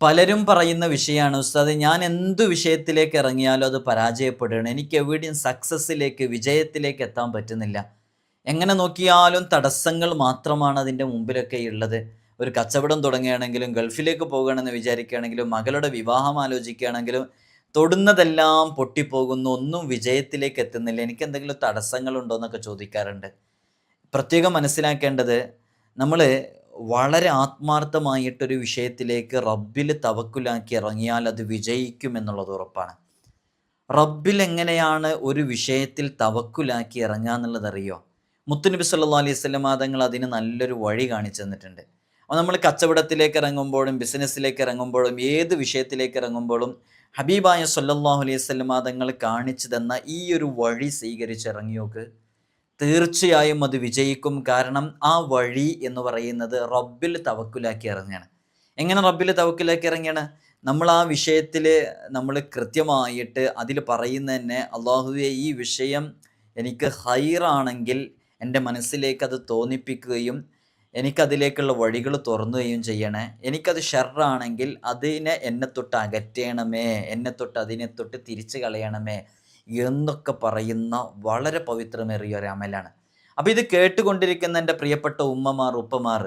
പലരും പറയുന്ന വിഷയമാണ്, ഉസ്താദ് ഞാൻ എന്തു വിഷയത്തിലേക്ക് ഇറങ്ങിയാലും അത് പരാജയപ്പെടുകയാണ്, എനിക്ക് എവിടെയും സക്സസ്സിലേക്ക് വിജയത്തിലേക്ക് എത്താൻ പറ്റുന്നില്ല, എങ്ങനെ നോക്കിയാലും തടസ്സങ്ങൾ മാത്രമാണ് അതിൻ്റെ മുമ്പിലൊക്കെ ഉള്ളത്. ഒരു കച്ചവടം തുടങ്ങുകയാണെങ്കിലും, ഗൾഫിലേക്ക് പോകുകയാണെന്ന് വിചാരിക്കുകയാണെങ്കിലും, മകളുടെ വിവാഹം ആലോചിക്കുകയാണെങ്കിലും തൊടുന്നതെല്ലാം പൊട്ടിപ്പോകുന്നു, ഒന്നും വിജയത്തിലേക്ക് എത്തുന്നില്ല, എനിക്ക് എന്തെങ്കിലും തടസ്സങ്ങളുണ്ടോ എന്നൊക്കെ ചോദിക്കാറുണ്ട്. പ്രത്യേകം മനസ്സിലാക്കേണ്ടത്, നമ്മൾ വളരെ ആത്മാർത്ഥമായിട്ടൊരു വിഷയത്തിലേക്ക് റബ്ബിൽ തവക്കുലാക്കി ഇറങ്ങിയാൽ അത് വിജയിക്കുമെന്നുള്ളത് ഉറപ്പാണ്. റബ്ബിൽ എങ്ങനെയാണ് ഒരു വിഷയത്തിൽ തവക്കുലാക്കി ഇറങ്ങുക എന്നുള്ളത് അറിയോ? മുത്തുനബി സല്ലല്ലാഹു അലൈഹി വസല്ലം തങ്ങൾ അതിന് നല്ലൊരു വഴി കാണിച്ചു തന്നിട്ടുണ്ട്. അപ്പോൾ നമ്മൾ കച്ചവടത്തിലേക്ക് ഇറങ്ങുമ്പോഴും ബിസിനസ്സിലേക്ക് ഇറങ്ങുമ്പോഴും ഏത് വിഷയത്തിലേക്ക് ഇറങ്ങുമ്പോഴും ഹബീബായ സല്ലല്ലാഹു അലൈഹി വസല്ലം തങ്ങൾ കാണിച്ചു തന്ന ഈ ഒരു വഴി സ്വീകരിച്ചിറങ്ങിയോക്ക്, തീർച്ചയായും അത് വിജയിക്കും. കാരണം ആ വഴി എന്ന് പറയുന്നത് റബ്ബിൽ തവക്കുലാക്കി ഇറങ്ങുകയാണ്. എങ്ങനെ റബ്ബിൽ തവക്കുലാക്കി ഇറങ്ങിയാണ്? നമ്മൾ ആ വിഷയത്തിൽ നമ്മൾ കൃത്യമായിട്ട് അതിൽ പറയുന്ന തന്നെ, അള്ളാഹുവേ ഈ വിഷയം എനിക്ക് ഹൈറാണെങ്കിൽ എൻ്റെ മനസ്സിലേക്ക് അത് തോന്നിപ്പിക്കുകയും എനിക്കതിലേക്കുള്ള വഴികൾ തുറന്നുകയും ചെയ്യണേ, എനിക്കത് ഷർറാണെങ്കിൽ അതിനെ എന്നെ തൊട്ട് അകറ്റണമേ, എന്നെ തൊട്ട് അതിനെ തൊട്ട് തിരിച്ചു കളയണമേ എന്നൊക്കെ പറയുന്ന വളരെ പവിത്രമേറിയ ഒരു അമലാണ്. അപ്പോൾ ഇത് കേട്ടുകൊണ്ടിരിക്കുന്ന എൻ്റെ പ്രിയപ്പെട്ട ഉമ്മമാർ, ഉപ്പമാർ,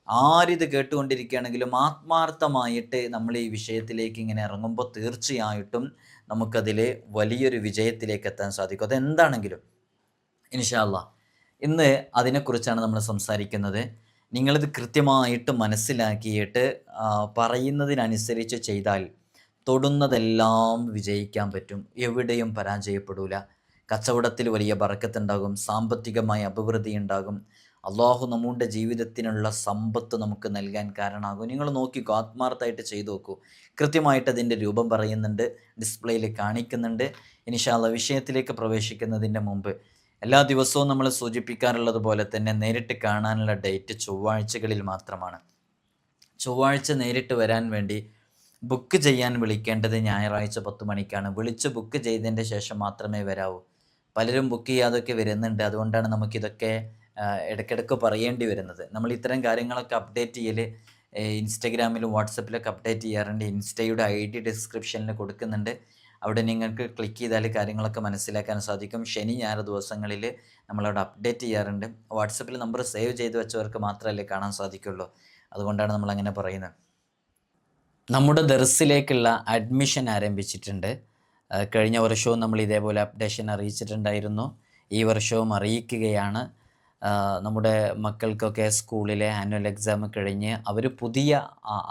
ആരിത് കേട്ടുകൊണ്ടിരിക്കുകയാണെങ്കിലും ആത്മാർത്ഥമായിട്ട് നമ്മൾ ഈ വിഷയത്തിലേക്ക് ഇങ്ങനെ ഇറങ്ങുമ്പോൾ തീർച്ചയായിട്ടും നമുക്കതിൽ വലിയൊരു വിജയത്തിലേക്ക് എത്താൻ സാധിക്കും. അതെന്താണെങ്കിലും ഇൻഷാ അല്ലാഹ് ഇന്ന് അതിനെക്കുറിച്ചാണ് നമ്മൾ സംസാരിക്കുന്നത്. നിങ്ങളിത് കൃത്യമായിട്ട് മനസ്സിലാക്കിയിട്ട് പറയുന്നതിനനുസരിച്ച് ചെയ്താൽ തൊടുന്നതെല്ലാം വിജയിക്കാൻ പറ്റും, എവിടെയും പരാജയപ്പെടൂല. കച്ചവടത്തിൽ വലിയ ബറക്കത്തുണ്ടാകും, സാമ്പത്തികമായ അഭിവൃദ്ധി ഉണ്ടാകും, അള്ളാഹു നമ്മുടെ ജീവിതത്തിനുള്ള സമ്പത്ത് നമുക്ക് നൽകാൻ കാരണമാകും. നിങ്ങൾ നോക്കിക്കോ, ആത്മാർത്ഥമായിട്ട് ചെയ്തു നോക്കൂ. കൃത്യമായിട്ട് അതിൻ്റെ രൂപം പറയുന്നുണ്ട്, ഡിസ്പ്ലേയിൽ കാണിക്കുന്നുണ്ട്. ഇൻഷാ അല്ലാഹ് വിഷയത്തിലേക്ക് പ്രവേശിക്കുന്നതിൻ്റെ മുമ്പ് എല്ലാ ദിവസവും നമ്മൾ സൂചിപ്പിക്കാറുള്ളത് പോലെ തന്നെ നേരിട്ട് കാണാനുള്ള ഡേറ്റ് ചൊവ്വാഴ്ചകളിൽ മാത്രമാണ്. ചൊവ്വാഴ്ച നേരിട്ട് വരാൻ വേണ്ടി ബുക്ക് ചെയ്യാൻ വിളിക്കേണ്ടത് ഞായറാഴ്ച 10 മണിക്കാണ്. വിളിച്ച് ബുക്ക് ചെയ്തതിൻ്റെ ശേഷം മാത്രമേ വരാവൂ. പലരും ബുക്ക് ചെയ്യാതൊക്കെ വരുന്നുണ്ട്. അതുകൊണ്ടാണ് നമുക്കിതൊക്കെ ഇടയ്ക്കിടയ്ക്ക് പറയേണ്ടി വരുന്നത്. നമ്മൾ ഇത്തരം കാര്യങ്ങളൊക്കെ അപ്ഡേറ്റ് ചെയ്യൽ ഇൻസ്റ്റഗ്രാമിലും വാട്സപ്പിലൊക്കെ അപ്ഡേറ്റ് ചെയ്യാറുണ്ട്. ഇൻസ്റ്റയുടെ ID ഡിസ്ക്രിപ്ഷനിൽ കൊടുക്കുന്നുണ്ട്. അവിടെ നിങ്ങൾക്ക് ക്ലിക്ക് ചെയ്താൽ കാര്യങ്ങളൊക്കെ മനസ്സിലാക്കാൻ സാധിക്കും. ശനി ഞായർ ദിവസങ്ങളിൽ നമ്മളവിടെ അപ്ഡേറ്റ് ചെയ്യാറുണ്ട്. വാട്സപ്പിൽ നമ്പർ സേവ് ചെയ്ത് വെച്ചവർക്ക് മാത്രമല്ലേ കാണാൻ സാധിക്കുള്ളൂ. അതുകൊണ്ടാണ് നമ്മളങ്ങനെ പറയുന്നത്. നമ്മുടെ ദർസിലേക്കുള്ള അഡ്മിഷൻ ആരംഭിച്ചിട്ടുണ്ട്. കഴിഞ്ഞ വർഷവും നമ്മൾ ഇതേപോലെ അപ്ഡേഷൻ അറിയിച്ചിട്ടുണ്ടായിരുന്നു. ഈ വർഷവും അറിയിക്കുകയാണ്. നമ്മുടെ മക്കൾക്കൊക്കെ സ്കൂളിലെ ആനുവൽ എക്സാം കഴിഞ്ഞ് അവർ പുതിയ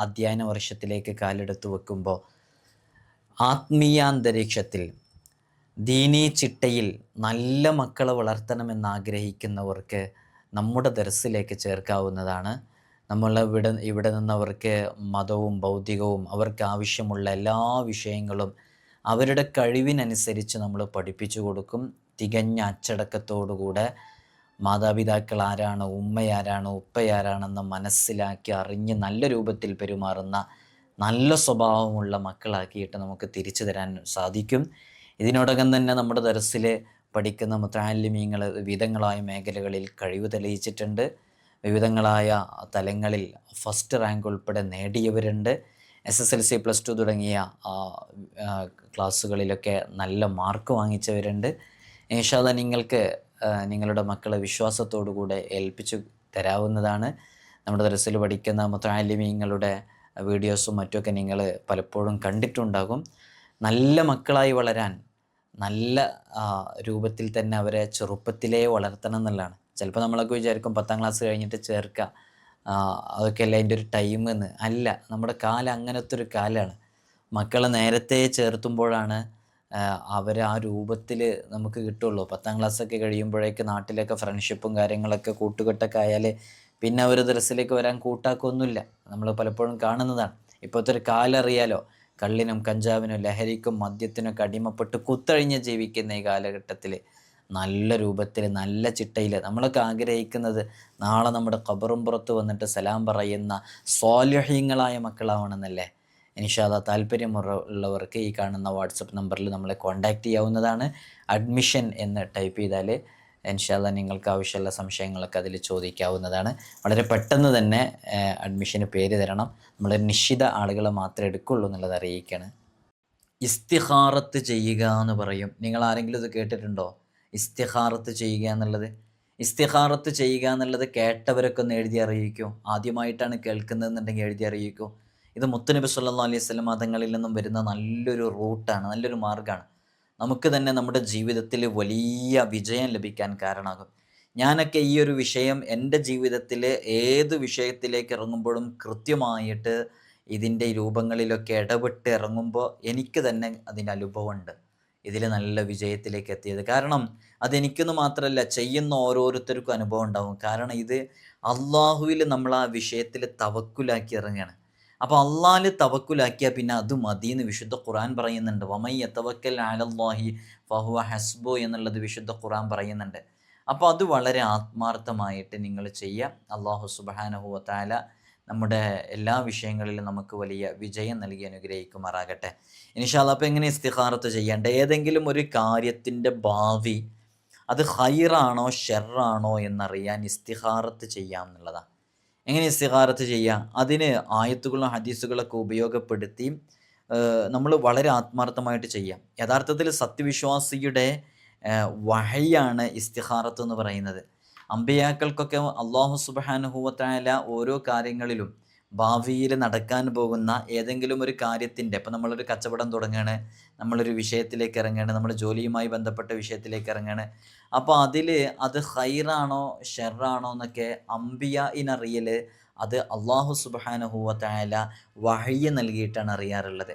അധ്യയന വർഷത്തിലേക്ക് കാലെടുത്ത് വെക്കുമ്പോൾ ആത്മീയാന്തരീക്ഷത്തിൽ ദീനീ ചിട്ടയിൽ നല്ല മക്കളെ വളർത്തണമെന്നാഗ്രഹിക്കുന്നവർക്ക് നമ്മുടെ ദർസിലേക്ക് ചേർക്കാവുന്നതാണ്. നമ്മൾ ഇവിടെ നിന്നവർക്ക് മതവും ഭൗതികവും അവർക്ക് ആവശ്യമുള്ള എല്ലാ വിഷയങ്ങളും അവരുടെ കഴിവിനനുസരിച്ച് നമ്മൾ പഠിപ്പിച്ചു കൊടുക്കും. തികഞ്ഞ അച്ചടക്കത്തോടുകൂടെ മാതാപിതാക്കൾ ആരാണ്, ഉമ്മയാരാണ്, ഉപ്പയാരാണെന്ന് മനസ്സിലാക്കി അറിഞ്ഞ് നല്ല രൂപത്തിൽ പെരുമാറുന്ന നല്ല സ്വഭാവമുള്ള മക്കളാക്കിയിട്ട് നമുക്ക് തിരിച്ചു തരാൻ സാധിക്കും. ഇതിനോടകം തന്നെ നമ്മുടെ ദർസിൽ പഠിക്കുന്ന മുതഅല്ലിമീങ്ങൾ വിവിധങ്ങളായ മേഖലകളിൽ കഴിവ് തെളിയിച്ചിട്ടുണ്ട്. വിവിധങ്ങളായ തലങ്ങളിൽ ഫസ്റ്റ് റാങ്ക് ഉൾപ്പെടെ നേടിയവരുണ്ട്. SSLC +2 തുടങ്ങിയ ക്ലാസ്സുകളിലൊക്കെ നല്ല മാർക്ക് വാങ്ങിച്ചവരുണ്ട്. ഇൻഷാ അല്ലാഹ് നിങ്ങൾക്ക് നിങ്ങളുടെ മക്കളെ വിശ്വാസത്തോടുകൂടെ ഏൽപ്പിച്ചു തരാവുന്നതാണ്. നമ്മുടെ ദർസിൽ പഠിക്കുന്ന മുതഅല്ലിമീങ്ങളുടെ വീഡിയോസും മറ്റുമൊക്കെ നിങ്ങൾ പലപ്പോഴും കണ്ടിട്ടുണ്ടാകും. നല്ല മക്കളായി വളരാൻ നല്ല രൂപത്തിൽ തന്നെ അവരെ ചെറുപ്പത്തിലേ വളർത്തണം എന്നുള്ളതാണ്. ചിലപ്പോൾ നമ്മളൊക്കെ വിചാരിക്കും 10ാം ക്ലാസ് കഴിഞ്ഞിട്ട് ചേർക്കുക, അതൊക്കെ അല്ല അതിൻ്റെ ഒരു ടൈം എന്ന്. അല്ല, നമ്മുടെ കാലം അങ്ങനത്തെ ഒരു കാലമാണ്. മക്കളെ നേരത്തെ ചേർത്തുമ്പോഴാണ് അവർ ആ രൂപത്തിൽ നമുക്ക് കിട്ടുള്ളൂ. 10ാം ക്ലാസ്സൊക്കെ കഴിയുമ്പോഴേക്ക് നാട്ടിലൊക്കെ ഫ്രണ്ട്ഷിപ്പും കാര്യങ്ങളൊക്കെ കൂട്ടുകെട്ടൊക്കെ ആയാൽ പിന്നെ അവർ ദർസിലേക്ക് വരാൻ കൂട്ടാക്കൊന്നുമില്ല. നമ്മൾ പലപ്പോഴും കാണുന്നതാണ്. ഇപ്പോഴത്തെ ഒരു കാലം അറിയാലോ, കള്ളിനും കഞ്ചാവിനും ലഹരിക്കും മദ്യത്തിനൊക്കെ അടിമപ്പെട്ട് കുത്തഴിഞ്ഞ് ജീവിക്കുന്ന ഈ കാലഘട്ടത്തിൽ നല്ല രൂപത്തിൽ നല്ല ചിട്ടയിൽ നമ്മളൊക്കെ ആഗ്രഹിക്കുന്നത് നാളെ നമ്മുടെ ഖബറും പുറത്ത് വന്നിട്ട് സലാം പറയുന്ന സ്വാലിഹീങ്ങളായ മക്കളാവണമെന്നല്ലേ. ഇൻഷാ അല്ലാഹ് താല്പര്യമുള്ളവർക്ക് ഈ കാണുന്ന വാട്സപ്പ് നമ്പറിൽ നമ്മളെ കോൺടാക്റ്റ് ചെയ്യാവുന്നതാണ്. അഡ്മിഷൻ എന്ന് ടൈപ്പ് ചെയ്താൽ ഇൻഷാ അല്ലാഹ് നിങ്ങൾക്ക് ആവശ്യമുള്ള സംശയങ്ങളൊക്കെ അതിൽ ചോദിക്കാവുന്നതാണ്. വളരെ പെട്ടെന്ന് തന്നെ അഡ്മിഷന് പേര് തരണം. നമ്മൾ നിശ്ചിത ആളുകൾ മാത്രമേ എടുക്കുള്ളൂ എന്നുള്ളത് അറിയിക്കുകയാണ്. ഇസ്തിഖാറത്ത് ചെയ്യുക എന്ന് പറയും. നിങ്ങൾ ആരെങ്കിലും ഇത് കേട്ടിട്ടുണ്ടോ? ഇസ്തിഖാറത്ത് ചെയ്യുക എന്നുള്ളത്. ഇസ്തിഖാറത്ത് ചെയ്യുക എന്നുള്ളത് കേട്ടവരൊക്കെ ഒന്ന് എഴുതി അറിയിക്കൂ. ആദ്യമായിട്ടാണ് കേൾക്കുന്നതെന്നുണ്ടെങ്കിൽ എഴുതി അറിയിക്കൂ. ഇത് മുത്തുനബി സല്ലല്ലാഹു അലൈഹി വസല്ലം തങ്ങളിൽ നിന്നും വരുന്ന നല്ലൊരു റൂട്ടാണ്, നല്ലൊരു മാർഗ്ഗമാണ്. നമുക്ക് തന്നെ നമ്മുടെ ജീവിതത്തിൽ വലിയ വിജയം ലഭിക്കാൻ കാരണമാകും. ഞാനൊക്കെ ഈ ഒരു വിഷയം എൻ്റെ ജീവിതത്തിൽ ഏത് വിഷയത്തിലേക്ക് ഇറങ്ങുമ്പോഴും കൃത്യമായിട്ട് ഇതിൻ്റെ രൂപങ്ങളിലൊക്കെ ഇടപെട്ട് ഇറങ്ങുമ്പോൾ എനിക്ക് തന്നെ അതിൻ്റെ അനുഭവമുണ്ട്, ഇതിൽ നല്ല വിജയത്തിലേക്ക് എത്തിയത്. കാരണം അതെനിക്കൊന്ന് മാത്രമല്ല, ചെയ്യുന്ന ഓരോരുത്തർക്കും അനുഭവം ഉണ്ടാവും. കാരണം ഇത് അള്ളാഹുവിൽ നമ്മൾ ആ വിഷയത്തിൽ തവക്കുലാക്കി ഇറങ്ങുകയാണ്. അപ്പോൾ അള്ളാഹിൽ തവക്കുലാക്കിയാൽ പിന്നെ അത് മതിയെന്ന് വിശുദ്ധ ഖുർആൻ പറയുന്നുണ്ട്. വമൻ യതവക്കൽ അലല്ലാഹി ഫഹുവ ഹസ്ബു എന്നുള്ളത് വിശുദ്ധ ഖുർആൻ പറയുന്നുണ്ട്. അപ്പോൾ അത് വളരെ ആത്മാർത്ഥമായിട്ട് നിങ്ങൾ ചെയ്യുക. അള്ളാഹു സുബ്ഹാനഹു വ തആല നമ്മുടെ എല്ലാ വിഷയങ്ങളിലും നമുക്ക് വലിയ വിജയം നൽകി അനുഗ്രഹിക്കുമാറാകട്ടെ. ഇൻഷാ അല്ലാഹ്. അപ്പോൾ എങ്ങനെ ഇസ്തിഖാറത്ത് ചെയ്യേണ്ട? ഏതെങ്കിലും ഒരു കാര്യത്തിൻ്റെ ഭാവി അത് ഖൈറാണോ ഷെറാണോ എന്നറിയാൻ ഇസ്തിഖാറത്ത് ചെയ്യാം എന്നുള്ളതാണ്. എങ്ങനെ ഇസ്തിഖാറത്ത് ചെയ്യുക? അതിന് ആയത്തുകളും ഹദീസുകളൊക്കെ ഉപയോഗപ്പെടുത്തി നമ്മൾ വളരെ ആത്മാർത്ഥമായിട്ട് ചെയ്യാം. യഥാർത്ഥത്തിൽ സത്യവിശ്വാസിയുടെ വഹയാണ് ഇസ്തിഖാറത്ത് എന്ന് പറയുന്നത്. അമ്പിയാക്കൾക്കൊക്കെ അല്ലാഹു സുബ്ഹാനഹു വ തആല ഓരോ കാര്യങ്ങളിലും ഭാവിയിൽ നടക്കാൻ പോകുന്ന ഏതെങ്കിലും ഒരു കാര്യത്തിൻ്റെ, ഇപ്പം നമ്മളൊരു കച്ചവടം തുടങ്ങുകയാണ്, നമ്മളൊരു വിഷയത്തിലേക്ക് ഇറങ്ങുകയാണ്, നമ്മൾ ജോലിയുമായി ബന്ധപ്പെട്ട വിഷയത്തിലേക്ക് ഇറങ്ങുകയാണ്. അപ്പോൾ അതിൽ അത് ഖൈറാണോ ഷെറാണോ എന്നൊക്കെ അമ്പിയാഇനറിയൽ അത് അല്ലാഹു സുബ്ഹാനഹു വ തആല വഹയ്യ് നൽകിയിട്ടാണ് അറിയാറുള്ളത്.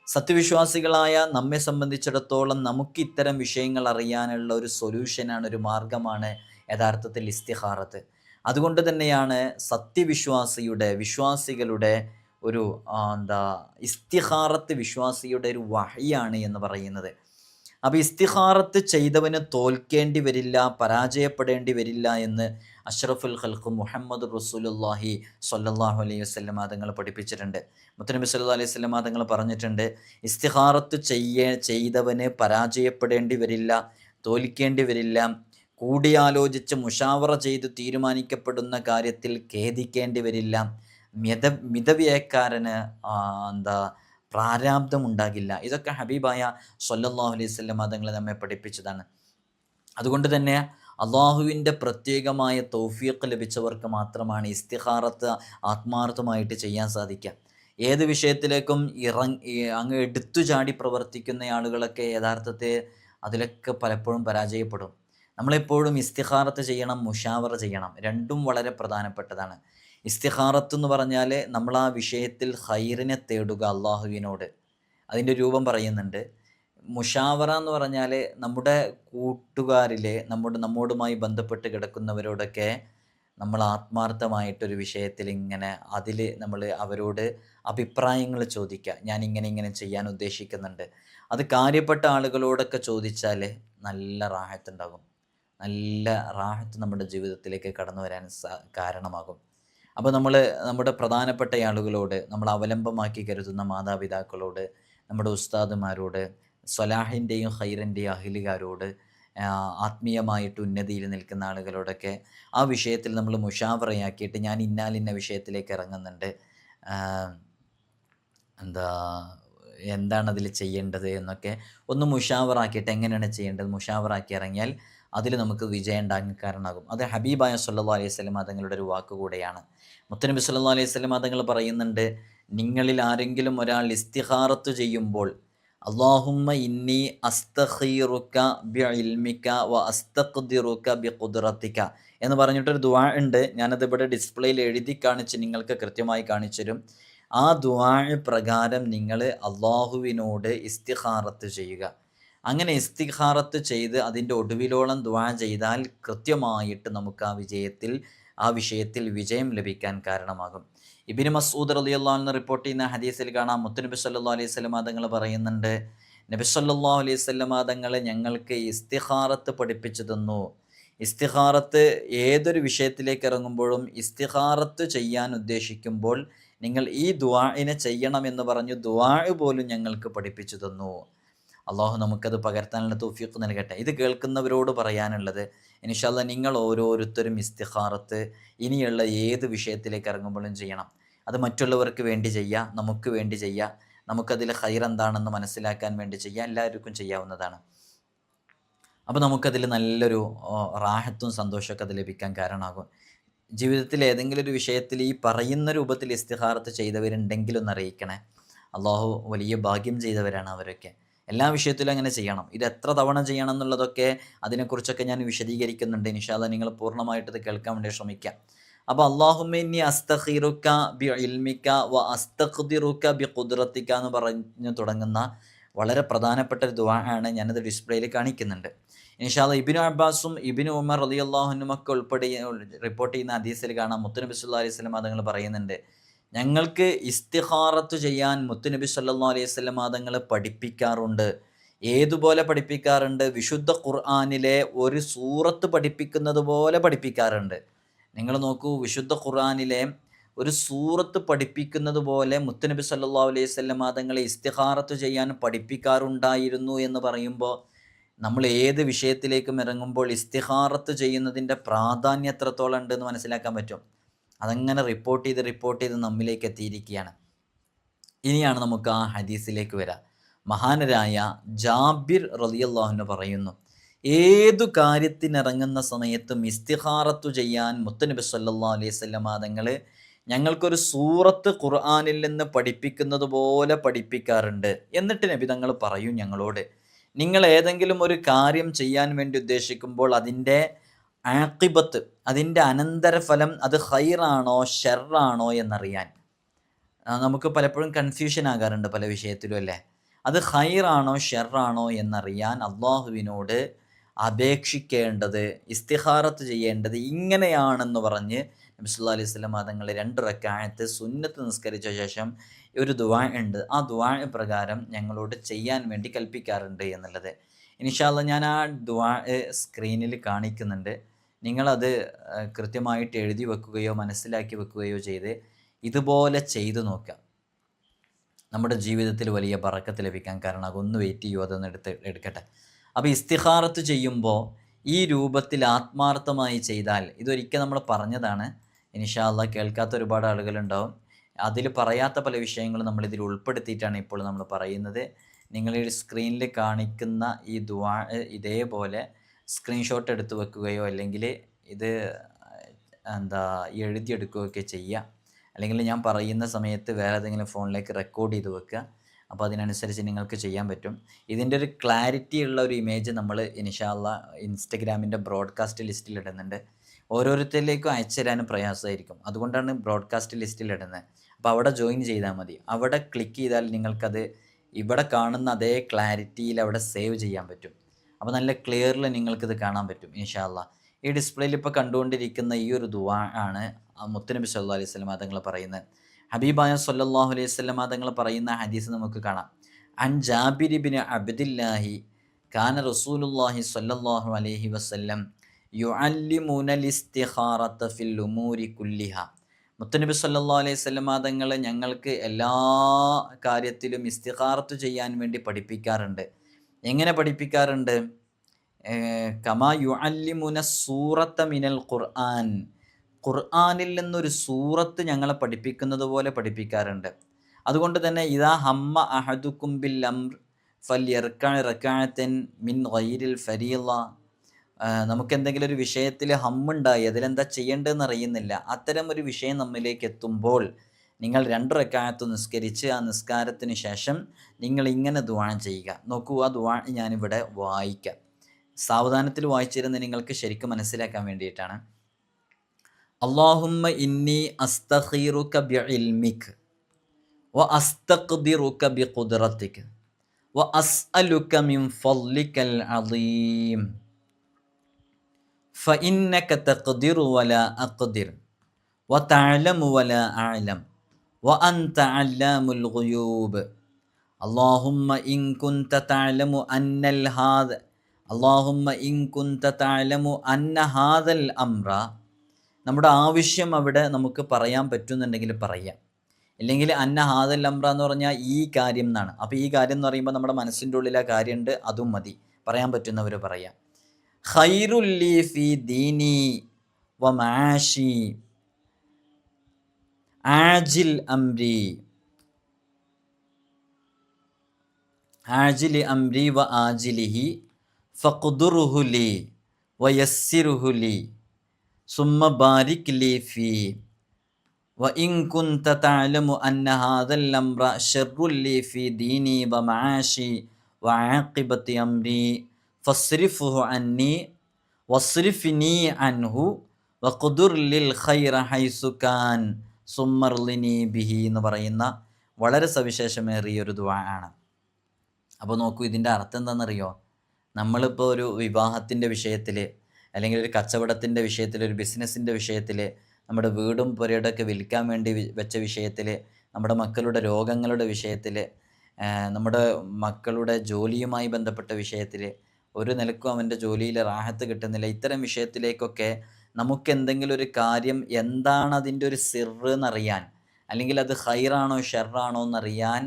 സത്യവിശ്വാസികളായ നമ്മെ സംബന്ധിച്ചിടത്തോളം നമുക്ക് ഇത്തരം വിഷയങ്ങൾ അറിയാനുള്ള ഒരു സൊല്യൂഷനാണ്, ഒരു മാർഗമാണ് യഥാർത്ഥത്തിൽ ഇസ്തിഖാറത്ത്. അതുകൊണ്ട് തന്നെയാണ് വിശ്വാസികളുടെ ഒരു ഇസ്തിഖാറത്ത് വിശ്വാസിയുടെ ഒരു വഹയാണ് എന്ന് പറയുന്നത്. അപ്പോൾ ഇസ്തിഖാറത്ത് ചെയ്തവന് തോൽക്കേണ്ടി വരില്ല, പരാജയപ്പെടേണ്ടി വരില്ല എന്ന് അഷ്റഫുൽ ഖൽഖ് മുഹമ്മദ് റസൂലുള്ളാഹി സ്വല്ലല്ലാഹു അലൈഹി വസല്ലം തങ്ങൾ പഠിപ്പിച്ചിട്ടുണ്ട്. മുത്തനബി സല്ലല്ലാഹു അലൈഹി വസല്ലം തങ്ങൾ പറഞ്ഞിട്ടുണ്ട്, ഇസ്തിഖാറത്ത് ചെയ്തവന് പരാജയപ്പെടേണ്ടി വരില്ല, തോൽക്കേണ്ടി വരില്ല, കൂടിയാലോചിച്ച് മുഷാവറ ചെയ്ത് തീരുമാനിക്കപ്പെടുന്ന കാര്യത്തിൽ ഖേദിക്കേണ്ടി വരില്ല, മിതവ്യയക്കാരന് പ്രാരാബ്ധമുണ്ടാകില്ല. ഇതൊക്കെ ഹബീബായ സ്വല്ലല്ലാഹു അലൈഹി വസല്ലം തങ്ങൾ നമ്മെ പഠിപ്പിച്ചതാണ്. അതുകൊണ്ട് തന്നെ അള്ളാഹുവിൻ്റെ പ്രത്യേകമായ തൗഫീഖ് ലഭിച്ചവർക്ക് മാത്രമാണ് ഇസ്തിഖാറത്ത് ആത്മാർത്ഥമായിട്ട് ചെയ്യാൻ സാധിക്കുക. ഏത് വിഷയത്തിലേക്കും അങ്ങ് എടുത്തു ചാടി പ്രവർത്തിക്കുന്ന ആളുകളൊക്കെ യഥാർത്ഥത്തിൽ അതിലൊക്കെ പലപ്പോഴും പരാജയപ്പെടും. നമ്മളെപ്പോഴും ഇസ്തിഖാറത്ത് ചെയ്യണം, മുഷാവറ ചെയ്യണം. രണ്ടും വളരെ പ്രധാനപ്പെട്ടതാണ്. ഇസ്തിഖാറത്ത് എന്ന് പറഞ്ഞാൽ നമ്മൾ ആ വിഷയത്തിൽ ഖൈറിനെ തേടുക അള്ളാഹുവിനോട്, അതിൻ്റെ രൂപം പറയുന്നുണ്ട്. മുഷാവറ എന്ന് പറഞ്ഞാൽ നമ്മുടെ കൂട്ടുകാരിലെ നമ്മോടുമായി ബന്ധപ്പെട്ട് കിടക്കുന്നവരോടൊക്കെ നമ്മൾ ആത്മാർത്ഥമായിട്ടൊരു വിഷയത്തിൽ ഇങ്ങനെ നമ്മൾ അവരോട് അഭിപ്രായങ്ങൾ ചോദിക്കുക. ഞാൻ ഇങ്ങനെ ചെയ്യാൻ ഉദ്ദേശിക്കുന്നുണ്ട്. അത് കാര്യപ്പെട്ട ആളുകളോടൊക്കെ ചോദിച്ചാൽ നല്ല റാഹത്തുണ്ടാകും, നല്ല റാഹത്ത് നമ്മുടെ ജീവിതത്തിലേക്ക് കടന്നു വരാൻ കാരണമാകും. അപ്പോൾ നമ്മുടെ പ്രധാനപ്പെട്ട ആളുകളോട്, നമ്മൾ അവലംബമാക്കി കരുതുന്ന മാതാപിതാക്കളോട്, നമ്മുടെ ഉസ്താദുമാരോട്, സ്വലാഹിൻ്റെയും ഖൈറിൻ്റെയും അഹ്ലുകാരോട്, ആത്മീയമായിട്ട് ഉന്നതിയിൽ നിൽക്കുന്ന ആളുകളോടൊക്കെ ആ വിഷയത്തിൽ നമ്മൾ മുഷാവറയാക്കിയിട്ട് ഞാൻ ഇന്ന വിഷയത്തിലേക്ക് ഇറങ്ങുന്നുണ്ട്, എന്താണ് അതിൽ ചെയ്യേണ്ടത് എന്നൊക്കെ ഒന്ന് മുഷാവറാക്കിയിട്ട് എങ്ങനെയാണ് ചെയ്യേണ്ടത് മുഷാവറാക്കി ഇറങ്ങിയാൽ അതിൽ നമുക്ക് വിജയം ഉണ്ടാകാൻ കാരണമാകും. അത് ഹബീബായ സല്ലല്ലാഹു അലൈഹി വസല്ലം തങ്ങളുടെ ഒരു വാക്കുകൂടെയാണ്. മുത്തനബി സല്ലല്ലാഹു അലൈഹി വസല്ലം തങ്ങൾ പറയുന്നുണ്ട്, നിങ്ങളിൽ ആരെങ്കിലും ഒരാൾ ഇസ്തിഖാറത്ത് ചെയ്യുമ്പോൾ അല്ലാഹുമ്മ ഇന്നി അസ്തഖീറുക ബിഇൽമിക വ അസ്തഖ്ദിറുക ബിഖുദ്റതിക എന്ന് പറഞ്ഞിട്ടൊരു ദുആ ഉണ്ട്. ഞാനത് ഇവിടെ ഡിസ്പ്ലേയിൽ എഴുതി കാണിച്ച് നിങ്ങൾക്ക് കൃത്യമായി കാണിച്ചു തരും. ആ ദുആ പ്രകാരം നിങ്ങൾ അള്ളാഹുവിനോട് ഇസ്തിഖാറത്ത് ചെയ്യുക. അങ്ങനെ ഇസ്തിഖാറത്ത് ചെയ്ത് അതിൻ്റെ ഒടുവിലോളം ദുആ ചെയ്താൽ കൃത്യമായിട്ട് നമുക്ക് ആ വിഷയത്തിൽ വിജയം ലഭിക്കാൻ കാരണമാകും. ഇബ്നു മസ്ഊദ് റളിയല്ലാഹു അൻഹു റിപ്പോർട്ട് ചെയ്യുന്ന ഹദീസിൽ കാണാം, മുത്തുനബി സല്ലല്ലാഹു അലൈഹി വസല്ലം തങ്ങൾ പറയുന്നുണ്ട്, നബി സല്ലല്ലാഹു അലൈഹി വസല്ലം തങ്ങൾ ഞങ്ങൾക്ക് ഇസ്തിഖാറത്ത് പഠിപ്പിച്ചു തന്നു. ഇസ്തിഖാറത്ത് ഏതൊരു വിഷയത്തിലേക്ക് ഇറങ്ങുമ്പോഴും ഇസ്തിഖാറത്ത് ചെയ്യാൻ ഉദ്ദേശിക്കുമ്പോൾ നിങ്ങൾ ഈ ദുആഇനെ ചെയ്യണമെന്ന് പറഞ്ഞു ദുആ പോലും ഞങ്ങൾക്ക് പഠിപ്പിച്ചു തന്നു. അള്ളാഹു നമുക്കത് പകർത്താനുള്ള തൗഫീഖ് നൽകട്ടെ. ഇത് കേൾക്കുന്നവരോട് പറയാനുള്ളത്, ഇൻഷാ അല്ലാഹ് നിങ്ങൾ ഓരോരുത്തരും ഇസ്തിഖാറത്ത് ഇനിയുള്ള ഏത് വിഷയത്തിലേക്ക് ഇറങ്ങുമ്പോഴും ചെയ്യണം. അത് മറ്റുള്ളവർക്ക് വേണ്ടി ചെയ്യുക, നമുക്ക് വേണ്ടി ചെയ്യുക, നമുക്കതിൽ ഖൈർ എന്താണെന്ന് മനസ്സിലാക്കാൻ വേണ്ടി ചെയ്യുക, എല്ലാവർക്കും ചെയ്യാവുന്നതാണ്. അപ്പോൾ നമുക്കതിൽ നല്ലൊരു റാഹത്തും സന്തോഷമൊക്കെ അത് ലഭിക്കാൻ കാരണമാകും. ജീവിതത്തിൽ ഏതെങ്കിലും ഒരു വിഷയത്തിൽ ഈ പറയുന്ന രൂപത്തിൽ ഇസ്തിഖാറത്ത് ചെയ്തവരുണ്ടെങ്കിലൊന്ന് അറിയിക്കണേ. അള്ളാഹു വലിയ ഭാഗ്യം ചെയ്തവരാണ് അവരൊക്കെ. എല്ലാ വിഷയത്തിലും അങ്ങനെ ചെയ്യണം. ഇത് എത്ര തവണ ചെയ്യണം എന്നുള്ളതൊക്കെ അതിനെക്കുറിച്ചൊക്കെ ഞാൻ വിശദീകരിക്കുന്നുണ്ട്. ഇൻഷാ അല്ലാഹ് നിങ്ങൾ പൂർണ്ണമായിട്ട് ഇത് കേൾക്കാൻ വേണ്ടി ശ്രമിക്കാം. അപ്പോൾ അല്ലാഹുമ്മ ഇന്നി അസ്തഖിറുക ബി ഇൽമിക വ അസ്തഖ്ദിറുക ബി ഖുദ്റതിക എന്ന് പറഞ്ഞു തുടങ്ങുന്ന വളരെ പ്രധാനപ്പെട്ട ഒരു ദുആ ആണ്. ഞാനത് ഡിസ്പ്ലേയിൽ കാണിക്കുന്നുണ്ട്. ഇൻഷാ അല്ലാഹ് ഇബ്നു അബ്ബാസും ഇബ്നു ഉമർ റളിയല്ലാഹു അൻഹുമൊക്കെ ഉൾപ്പെടെ റിപ്പോർട്ട് ചെയ്യുന്ന ഹദീസിൽ കാണാം, മുത്തുനബി സല്ലല്ലാഹു അലൈഹി വസല്ലം തങ്ങൾ പറയുന്നുണ്ട്, ഞങ്ങൾക്ക് ഇസ്തിഖാറത്ത് ചെയ്യാൻ മുത്തുനബി സല്ലല്ലാഹു അലൈഹി വസല്ലം തങ്ങൾ പഠിപ്പിക്കാറുണ്ട്. ഏതുപോലെ പഠിപ്പിക്കാറുണ്ട്? വിശുദ്ധ ഖുർആനിലെ ഒരു സൂറത്ത് പഠിപ്പിക്കുന്നത് പോലെ പഠിപ്പിക്കാറുണ്ട്. നിങ്ങൾ നോക്കൂ, വിശുദ്ധ ഖുർആനിലെ ഒരു സൂറത്ത് പഠിപ്പിക്കുന്നത് പോലെ മുത്തുനബി സല്ലല്ലാഹു അലൈഹി വസല്ലം തങ്ങളെ ഇസ്തിഖാറത്ത് ചെയ്യാൻ പഠിപ്പിക്കാറുണ്ടായിരുന്നു എന്ന് പറയുമ്പോൾ നമ്മൾ ഏത് വിഷയത്തിലേക്കും ഇറങ്ങുമ്പോൾ ഇസ്തിഖാറത്ത് ചെയ്യുന്നതിൻ്റെ പ്രാധാന്യം എത്രത്തോളം ഉണ്ടെന്ന് മനസ്സിലാക്കാൻ പറ്റും. അതങ്ങനെ റിപ്പോർട്ട് ചെയ്ത് നമ്മിലേക്ക് എത്തിയിരിക്കുകയാണ്. ഇനിയാണ് നമുക്ക് ആ ഹദീസിലേക്ക് വരാം. മഹാനരായ ജാബിർ റളിയല്ലാഹു അൻഹു പറയുന്നു, ഏതു കാര്യത്തിനിറങ്ങുന്ന സമയത്തും ഇസ്തിഖാറത്തു ചെയ്യാൻ മുത്തുനബി സല്ലല്ലാഹു അലൈഹി വസല്ലം തങ്ങൾ ഞങ്ങൾക്കൊരു സൂറത്ത് ഖുർആനിൽ നിന്ന് പഠിപ്പിക്കുന്നത് പോലെ പഠിപ്പിക്കാറുണ്ട്. എന്നിട്ട് നബി തങ്ങൾ പറയും ഞങ്ങളോട്, നിങ്ങൾ ഏതെങ്കിലും ഒരു കാര്യം ചെയ്യാൻ വേണ്ടി ഉദ്ദേശിക്കുമ്പോൾ അതിൻ്റെ ആഖിബത്ത്, അതിൻ്റെ അനന്തരഫലം അത് ഖൈറാണോ ഷർറാണോ എന്നറിയാൻ. നമുക്ക് പലപ്പോഴും കൺഫ്യൂഷൻ ആകാറുണ്ട് പല വിഷയത്തിലും അല്ലേ. അത് ഖൈറാണോ ഷർറാണോ എന്നറിയാൻ അള്ളാഹുവിനോട് അപേക്ഷിക്കേണ്ടത്, ഇസ്തിഖാറത്ത് ചെയ്യേണ്ടത് ഇങ്ങനെയാണെന്ന് പറഞ്ഞ് നബി സല്ലല്ലാഹു അലൈഹി വസല്ലം തങ്ങൾ 2 റക്അത്ത് സുന്നത്ത് നിസ്കരിച്ച ശേഷം ഒരു ദുആ ഉണ്ട്. ആ ദുആ പ്രകാരം ഞങ്ങളോട് ചെയ്യാൻ വേണ്ടി കൽപ്പിക്കാറുണ്ട് എന്നുള്ളത്. ഇൻഷാ അല്ലാഹ് ഞാൻ ആ ദുആ സ്ക്രീനിൽ കാണിക്കുന്നുണ്ട്. നിങ്ങളത് കൃത്യമായിട്ട് എഴുതി വെക്കുകയോ മനസ്സിലാക്കി വെക്കുകയോ ചെയ്ത് ഇതുപോലെ ചെയ്തു നോക്കുക. നമ്മുടെ ജീവിതത്തിൽ വലിയ ബറക്കത്ത് ലഭിക്കാൻ കാരണം ഒന്ന് വെയിറ്റ് ചെയ്യുമോ, അതൊന്ന് എടുക്കട്ടെ. അപ്പോൾ ഇസ്തിഖാറത്ത് ചെയ്യുമ്പോൾ ഈ രൂപത്തിൽ ആത്മാർത്ഥമായി ചെയ്താൽ, ഇതൊരിക്കൽ നമ്മൾ പറഞ്ഞതാണ്, ഇൻഷാ അല്ലാഹ് കേൾക്കാത്ത ഒരുപാട് ആളുകളുണ്ടാവും. അതിൽ പറയാത്ത പല വിഷയങ്ങളും നമ്മളിതിൽ ഉൾപ്പെടുത്തിയിട്ടാണ് ഇപ്പോൾ നമ്മൾ പറയുന്നത്. നിങ്ങൾ ഈ സ്ക്രീനിൽ കാണിക്കുന്ന ഈ ദുആ ഇതേപോലെ സ്ക്രീൻഷോട്ട് എടുത്ത് വെക്കുകയോ അല്ലെങ്കിൽ ഇത് എഴുതിയെടുക്കുകയൊക്കെ ചെയ്യുക. അല്ലെങ്കിൽ ഞാൻ പറയുന്ന സമയത്ത് വേറെ ഏതെങ്കിലും ഫോണിലേക്ക് റെക്കോർഡ് ചെയ്ത് വെക്കുക. അപ്പോൾ അതിനനുസരിച്ച് നിങ്ങൾക്ക് ചെയ്യാൻ പറ്റും. ഇതിൻ്റെ ഒരു ക്ലാരിറ്റി ഉള്ള ഒരു ഇമേജ് നമ്മൾ ഇൻഷാ അല്ലാഹ് ഇൻസ്റ്റഗ്രാമിൻ്റെ ബ്രോഡ്കാസ്റ്റ് ലിസ്റ്റിൽ ഇടുന്നുണ്ട്. ഓരോരുത്തരിലേക്കും അയച്ചു തരാനും പ്രയാസമായിരിക്കും, അതുകൊണ്ടാണ് ബ്രോഡ്കാസ്റ്റ് ലിസ്റ്റിൽ ഇടുന്നത്. അപ്പോൾ അവിടെ ജോയിൻ ചെയ്താൽ മതി. അവിടെ ക്ലിക്ക് ചെയ്താൽ നിങ്ങൾക്കത് ഇവിടെ കാണുന്ന അതേ ക്ലാരിറ്റിയിൽ അവിടെ സേവ് ചെയ്യാൻ പറ്റും. അപ്പോൾ നല്ല ക്ലിയറിൽ നിങ്ങൾക്കിത് കാണാൻ പറ്റും ഇൻഷാ അല്ലാഹ്. ഈ ഡിസ്പ്ലേയിൽ ഇപ്പോൾ കണ്ടുകൊണ്ടിരിക്കുന്ന ഈ ഒരു ദുആ ആണ് മുത്തുനബി സല്ലല്ലാഹു അലൈഹി വസല്ലം തങ്ങൾ പറയുന്നത്. ഹബീബായ സല്ലല്ലാഹു അലൈഹി വസല്ലം തങ്ങൾ പറയുന്ന ഹദീസ് നമുക്ക് കാണാം. അൻ ജാബിർ ഇബ്നു അബ്ദില്ലാഹി കാന റസൂലുള്ളാഹി സല്ലല്ലാഹു അലൈഹി വസല്ലം യുഅല്ലിമുനൽ ഇസ്തിഖാറത ഫിൽ ഉമൂരി കുല്ലിഹ. മുത്തുനബി സല്ലല്ലാഹു അലൈഹി വസല്ലം തങ്ങൾ ഞങ്ങൾക്ക് എല്ലാ കാര്യത്തിലും ഇസ്തിഖാറത്ത് ചെയ്യാൻ വേണ്ടി പഠിപ്പിക്കാറുണ്ട്. എങ്ങനെ പഠിപ്പിക്കാറുണ്ട്? കമാ യുഅല്ലിമുന സൂറത്ത മിനൽ ഖുർആൻ, ഖുർആനിൽ നിന്നൊരു സൂറത്ത് ഞങ്ങളെ പഠിപ്പിക്കുന്നത് പോലെ പഠിപ്പിക്കാറുണ്ട്. അതുകൊണ്ട് തന്നെ ഇദാ ഹമ്മ അഹദുക്കും ബിൽ അംർ ഫൽയർക റകഅതൻ മിൻ ഗൈരിൽ ഫരീള, നമുക്കെന്തെങ്കിലും ഒരു വിഷയത്തിൽ ഹമ്മുണ്ടായി അതിലെന്താ ചെയ്യേണ്ടതെന്ന് അറിയുന്നില്ല, അത്തരം ഒരു വിഷയം നമ്മിലേക്ക് എത്തുമ്പോൾ നിങ്ങൾ 2 റക്അത്ത് നിസ്കരിച്ച് ആ നിസ്കാരത്തിന് ശേഷം നിങ്ങൾ ഇങ്ങനെ ദുആ ചെയ്യുക. നോക്കൂ, ആ ദുആ ഞാനിവിടെ വായിക്കാം. സാവധാനത്തിൽ വായിച്ചിരുന്ന് നിങ്ങൾക്ക് ശരിക്കും മനസ്സിലാക്കാൻ വേണ്ടിയിട്ടാണ്. അല്ലാഹുമ്മ ഇന്നി അസ്തഖീറുക ബിഇൽമിക വ അസ്തഖ്ദിറുക ബിഖുദ്റതിക വ അസ്അലുക മിൻ ഫളികൽ അളീം ഫഇന്നക തഖ്ദിറു വലാ അഖ്ദിർ വ തഅലമു വലാ അഅലം വ അൻത അല്ലാമുൽ ഗുയൂബ് അല്ലാഹുമ്മ ഇൻ കുൻത തഅലമു അന്നൽ ഹാദ അല്ലാഹുമ്മ ഇൻ കുൻത തഅലമു അന്ന ഹാദൽ അംറ. നമ്മുടെ ആവശ്യം അവിടെ നമുക്ക് പറയാൻ പറ്റുന്നുണ്ടെങ്കിൽ പറയാം. ഇല്ലെങ്കിൽ അന്ന ഹാദൽ അംറ എന്ന് പറഞ്ഞാൽ ഈ കാര്യം എന്നാണ്. അപ്പോൾ ഈ കാര്യം എന്ന് പറയുമ്പോൾ നമ്മുടെ മനസ്സിൻ്റെ ഉള്ളിൽ ആ കാര്യമുണ്ട്, അതും മതി, പറയാൻ പറ്റുന്നവർ പറയാം. ഖൈറുല്ലി ഫി ദീനി വ മാഷി ആജിൽ അംരി വ ആജിലിഹി ഫഖ്ദുറുഹു ലി വയസ്സിറുഹു ലി സുമ്മ ബാരിക് ലി ഫീ വ ഇൻ കുൻത തഅലമു അന്ന ഹാദൽ അംറ ശർറുൽ ലി ഫീ ദീനി വ മആശി വ ആഖിബതി അംരി ഫസ്രിഫ്ഹു അന്നി വസ്രിഫ്നി അൻഹു വഖ്ദുർ ലിൽ ഖൈറ ഹൈസു കാൻ സുമ്മർലിനി ബിഹി എന്ന് പറയുന്ന വളരെ സവിശേഷമേറിയ ഒരു ദുആ ആണ്. അപ്പോൾ നോക്കൂ, ഇതിൻ്റെ അർത്ഥം എന്താണെന്നറിയോ? നമ്മളിപ്പോൾ ഒരു വിവാഹത്തിൻ്റെ വിഷയത്തിൽ, അല്ലെങ്കിൽ ഒരു കച്ചവടത്തിൻ്റെ വിഷയത്തിൽ, ഒരു ബിസിനസ്സിൻ്റെ വിഷയത്തിൽ, നമ്മുടെ വീടും പുരയിടമൊക്കെ വിൽക്കാൻ വേണ്ടി വെച്ച വിഷയത്തിൽ, നമ്മുടെ മക്കളുടെ രോഗങ്ങളുടെ വിഷയത്തിൽ, നമ്മുടെ മക്കളുടെ ജോലിയുമായി ബന്ധപ്പെട്ട വിഷയത്തിൽ, ഒരു നിലക്കും അവൻ്റെ ജോലിയിൽ റാഹത്ത് കിട്ടുന്നില്ല, ഇത്തരം വിഷയത്തിലേക്കൊക്കെ നമുക്ക് എന്തെങ്കിലും ഒരു കാര്യം എന്താണ് അതിൻ്റെ ഒരു സിർറ് എന്നറിയാൻ, അല്ലെങ്കിൽ അത് ഖൈറാണോ ഷർറാണോ എന്നറിയാൻ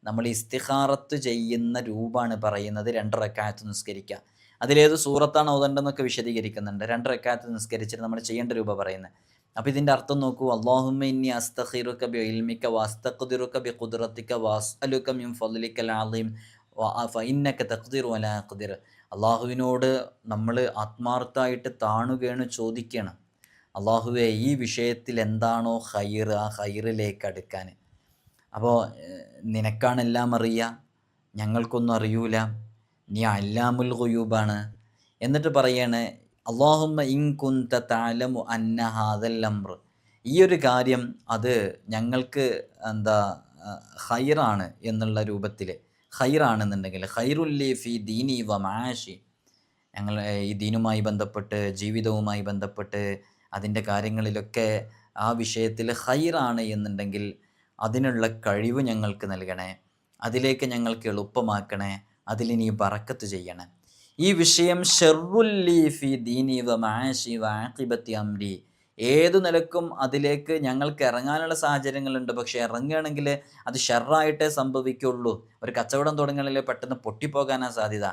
നമ്മൾ ഇസ്തിഖാറത്ത് ചെയ്യുന്ന രൂപമാണ് പറയുന്നത് 2 റക്അത്ത് നിസ്കരിക്കുക. അതിലേത് സൂറത്താണ് ഓതേണ്ടതെന്നൊക്കെ വിശദീകരിക്കുന്നുണ്ട്. 2 റക്അത്ത് നിസ്കരിച്ചിട്ട് നമ്മൾ ചെയ്യേണ്ട രൂപ പറയുന്നത്. അപ്പോൾ ഇതിൻ്റെ അർത്ഥം നോക്കൂ. അല്ലാഹുമ്മ ഇന്നി അസ്തഖിറുക ബിഇൽമിക വഅസ്തഖ്ദിറുക ബിഖുദ്റതിക വഅസ്അലുക മിൻ ഫളികൽ അളീം ഫഇന്നക തഖ്ദിറു വലാ അഖ്ദിർ. അള്ളാഹുവിനോട് നമ്മൾ ആത്മാർത്ഥമായിട്ട് താണുകയാണ്, ചോദിക്കണം, അള്ളാഹുവേ ഈ വിഷയത്തിൽ എന്താണോ ഖൈർ, ആ ഖൈറിലേക്ക് അടുക്കാൻ. അപ്പോൾ നിനക്കാണ് എല്ലാം അറിയുക, ഞങ്ങൾക്കൊന്നും അറിയൂല, നീ അല്ലാമുൽ ഗുയൂബാണ്. എന്നിട്ട് പറയാണ് അല്ലാഹുമ്മ ഇൻ കുൻത തഅലമു അന്ന ഹാദൽ അംർ, ഈ ഒരു കാര്യം അത് ഞങ്ങൾക്ക് ഖൈറാണ് എന്നുള്ള രൂപത്തിൽ, ഖൈറാണെന്നുണ്ടെങ്കിൽ ഖൈറുല്ലി ഫി ദീനി വ മആശി, ഞങ്ങൾ ഈ ദീനുമായി ബന്ധപ്പെട്ട്, ജീവിതവുമായി ബന്ധപ്പെട്ട് അതിൻ്റെ കാര്യങ്ങളിലൊക്കെ ആ വിഷയത്തിൽ ഖൈറാണ് എന്നുണ്ടെങ്കിൽ അതിനുള്ള കഴിവ് ഞങ്ങൾക്ക് നൽകണേ, അതിലേക്ക് ഞങ്ങൾക്ക് എളുപ്പമാക്കണേ, അതിൽ നീ ബറക്കത്ത് ചെയ്യണേ. ഈ വിഷയം ഷർറുല്ലി ഫി ദീനി വ മആശി വ ആഖിബത്തി അംരി, ഏതു നിലക്കും അതിലേക്ക് ഞങ്ങൾക്ക് ഇറങ്ങാനുള്ള സാഹചര്യങ്ങളുണ്ട്, പക്ഷേ ഇറങ്ങുകയാണെങ്കിൽ അത് ഷർറായിട്ടേ സംഭവിക്കുള്ളൂ. ഒരു കച്ചവടം തുടങ്ങുകയാണെങ്കിൽ പെട്ടെന്ന് പൊട്ടിപ്പോകാനാണ് സാധ്യത,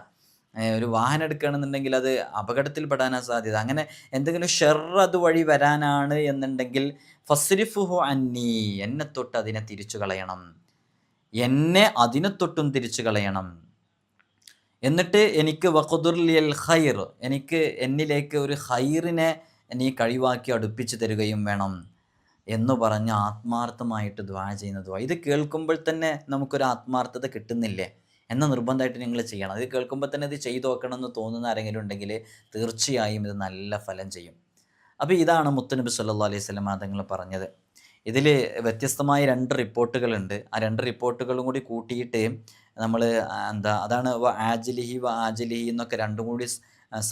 ഒരു വാഹനം എടുക്കുകയാണെന്നുണ്ടെങ്കിൽ അത് അപകടത്തിൽപ്പെടാനാണ് സാധ്യത, അങ്ങനെ എന്തെങ്കിലും ഷർ അതുവഴി വരാനാണ് എന്നുണ്ടെങ്കിൽ ഫസ്രിഫുഹു അന്നി, എന്നെ തൊട്ട് അതിനെ തിരിച്ചു കളയണം, എന്നെ അതിനെ തൊട്ടും തിരിച്ചു കളയണം. എന്നിട്ട് എനിക്ക് വഖ്ദുർ ലിൽ ഖൈർ, എനിക്ക് എന്നിലേക്ക് ഒരു ഖൈറിനെ നീ കഴിവാക്കി അടുപ്പിച്ച് തരികയും വേണം എന്ന് പറഞ്ഞ് ആത്മാർത്ഥമായിട്ട് ദുആ ചെയ്യുന്ന ദുആ. ഇത് കേൾക്കുമ്പോൾ തന്നെ നമുക്കൊരു ആത്മാർത്ഥത കിട്ടുന്നില്ലേ എന്ന നിർബന്ധമായിട്ട് നിങ്ങൾ ചെയ്യണം. ഇത് കേൾക്കുമ്പോൾ തന്നെ ഇത് ചെയ്തു നോക്കണം എന്ന് തോന്നുന്ന ആരെങ്കിലും ഉണ്ടെങ്കിൽ തീർച്ചയായും ഇത് നല്ല ഫലം ചെയ്യും. അപ്പോൾ ഇതാണ് മുത്തുനബി സല്ലല്ലാഹു അലൈഹി വസല്ലം തങ്ങൾ പറഞ്ഞത്. ഇതിൽ വ്യത്യസ്തമായ 2 റിപ്പോർട്ടുകളുണ്ട്. ആ 2 റിപ്പോർട്ടുകളും കൂടി കൂട്ടിയിട്ട് നമ്മൾ അതാണ് ആജിലിഹി വ ആജിലിഹി എന്നൊക്കെ 2 കൂടി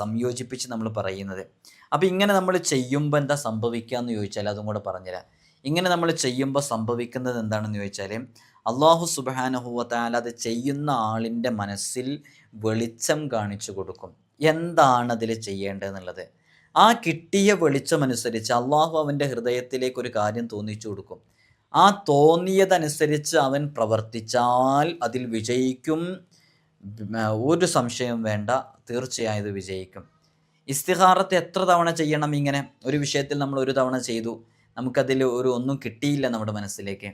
സംയോജിപ്പിച്ച് നമ്മൾ പറയുന്നത്. അപ്പോൾ ഇങ്ങനെ നമ്മൾ ചെയ്യുമ്പോൾ എന്താ സംഭവിക്കുക എന്ന് ചോദിച്ചാൽ അതും കൂടെ പറഞ്ഞുതരാം. ഇങ്ങനെ നമ്മൾ ചെയ്യുമ്പോൾ സംഭവിക്കുന്നത് എന്താണെന്ന് ചോദിച്ചാൽ അല്ലാഹു സുബ്ഹാനഹു വ തആല അത് ചെയ്യുന്ന ആളിൻ്റെ മനസ്സിൽ വെളിച്ചം കാണിച്ചു കൊടുക്കും, എന്താണ് അതിൽ ചെയ്യേണ്ടതെന്നുള്ളത്. ആ കിട്ടിയ വെളിച്ചമനുസരിച്ച് അള്ളാഹു അവൻ്റെ ഹൃദയത്തിലേക്ക് ഒരു കാര്യം തോന്നിച്ചു കൊടുക്കും. ആ തോന്നിയതനുസരിച്ച് അവൻ പ്രവർത്തിച്ചാൽ അതിൽ വിജയിക്കും, ഒരു സംശയം വേണ്ട, തീർച്ചയായും ഇത് വിജയിക്കും. ഇസ്തിഖാറത്ത് എത്ര തവണ ചെയ്യണം? ഇങ്ങനെ ഒരു വിഷയത്തിൽ നമ്മൾ ഒരു തവണ ചെയ്തു, നമുക്കതിൽ ഒന്നും കിട്ടിയില്ല നമ്മുടെ മനസ്സിലേക്ക്,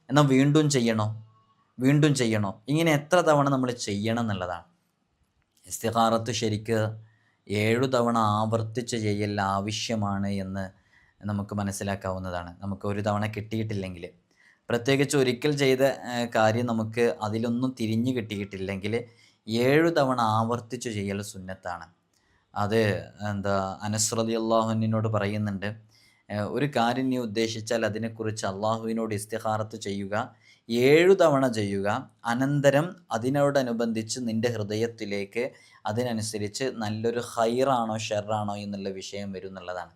എന്നാൽ വീണ്ടും ചെയ്യണോ, ഇങ്ങനെ എത്ര തവണ നമ്മൾ ചെയ്യണം എന്നുള്ളതാണ്. ഇസ്തിഖാറത്ത് ശരിക്ക് 7 തവണ ആവർത്തിച്ച് ചെയ്യൽ ആവശ്യമാണ് എന്ന് നമുക്ക് മനസ്സിലാക്കാവുന്നതാണ്. നമുക്ക് ഒരു തവണ കിട്ടിയിട്ടില്ലെങ്കിൽ, പ്രത്യേകിച്ച് ഒരിക്കൽ ചെയ്ത കാര്യം നമുക്ക് അതിലൊന്നും തിരിഞ്ഞു കിട്ടിയിട്ടില്ലെങ്കിൽ 7 തവണ ആവർത്തിച്ച് ചെയ്യൽ സുന്നത്താണ്. അത് അനസ് റളിയല്ലാഹു അൻഹുവിനോട് പറയുന്നുണ്ട്, ഒരു കാര്യം നീ ഉദ്ദേശിച്ചാൽ അതിനെക്കുറിച്ച് അള്ളാഹുവിനോട് ഇസ്തിഖാറത്ത് ചെയ്യുക, 7 തവണ ചെയ്യുക, അനന്തരം അതിനോടനുബന്ധിച്ച് നിൻ്റെ ഹൃദയത്തിലേക്ക് അതിനനുസരിച്ച് നല്ലൊരു ഖൈറാണോ ഷർറാണോ എന്നുള്ള വിഷയം വരും എന്നുള്ളതാണ്.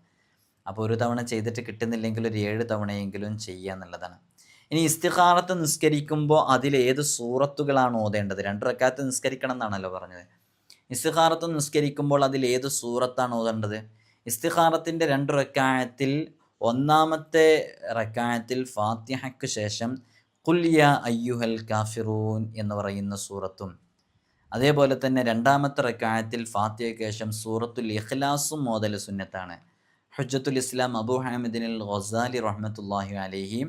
അപ്പോൾ ഒരു തവണ ചെയ്തിട്ട് കിട്ടുന്നില്ലെങ്കിൽ ഒരു 7 തവണയെങ്കിലും ചെയ്യുക എന്നുള്ളതാണ്. ഇനി ഇസ്തിഖാറത്ത് നിസ്കരിക്കുമ്പോൾ അതിലേത് സൂറത്തുകളാണ് ഓതേണ്ടത്? 2 റക്അത്ത് നിസ്കരിക്കണം എന്നാണല്ലോ പറഞ്ഞത്. ഇസ്തിഖാറത്ത് നിസ്കരിക്കുമ്പോൾ അതിലേത് സൂറത്താണ് ഓതേണ്ടത്? ഇസ്തിഖാറത്തിൻ്റെ 2 റക്അത്തിൽ ഒന്നാമത്തെ റക്അത്തിൽ ഫാത്തിഹയ്ക്ക് ശേഷം ഖുൽ യാ അയ്യുഹൽ കാഫിറൂൻ എന്ന് പറയുന്ന സൂറത്തും, അതേപോലെ തന്നെ രണ്ടാമത്തെ റക്അത്തിൽ ഫാത്തിഹയ്ക്ക് ശേഷം സൂറത്തുൽ ഇഖ്ലാസും മോദൽ സുന്നത്താണ്. ഹുജ്ജത്തുൽ ഇസ്ലാം അബൂ ഹാമിദിൻ ഗസാലി റഹ്മത്തുള്ളാഹി അലൈഹി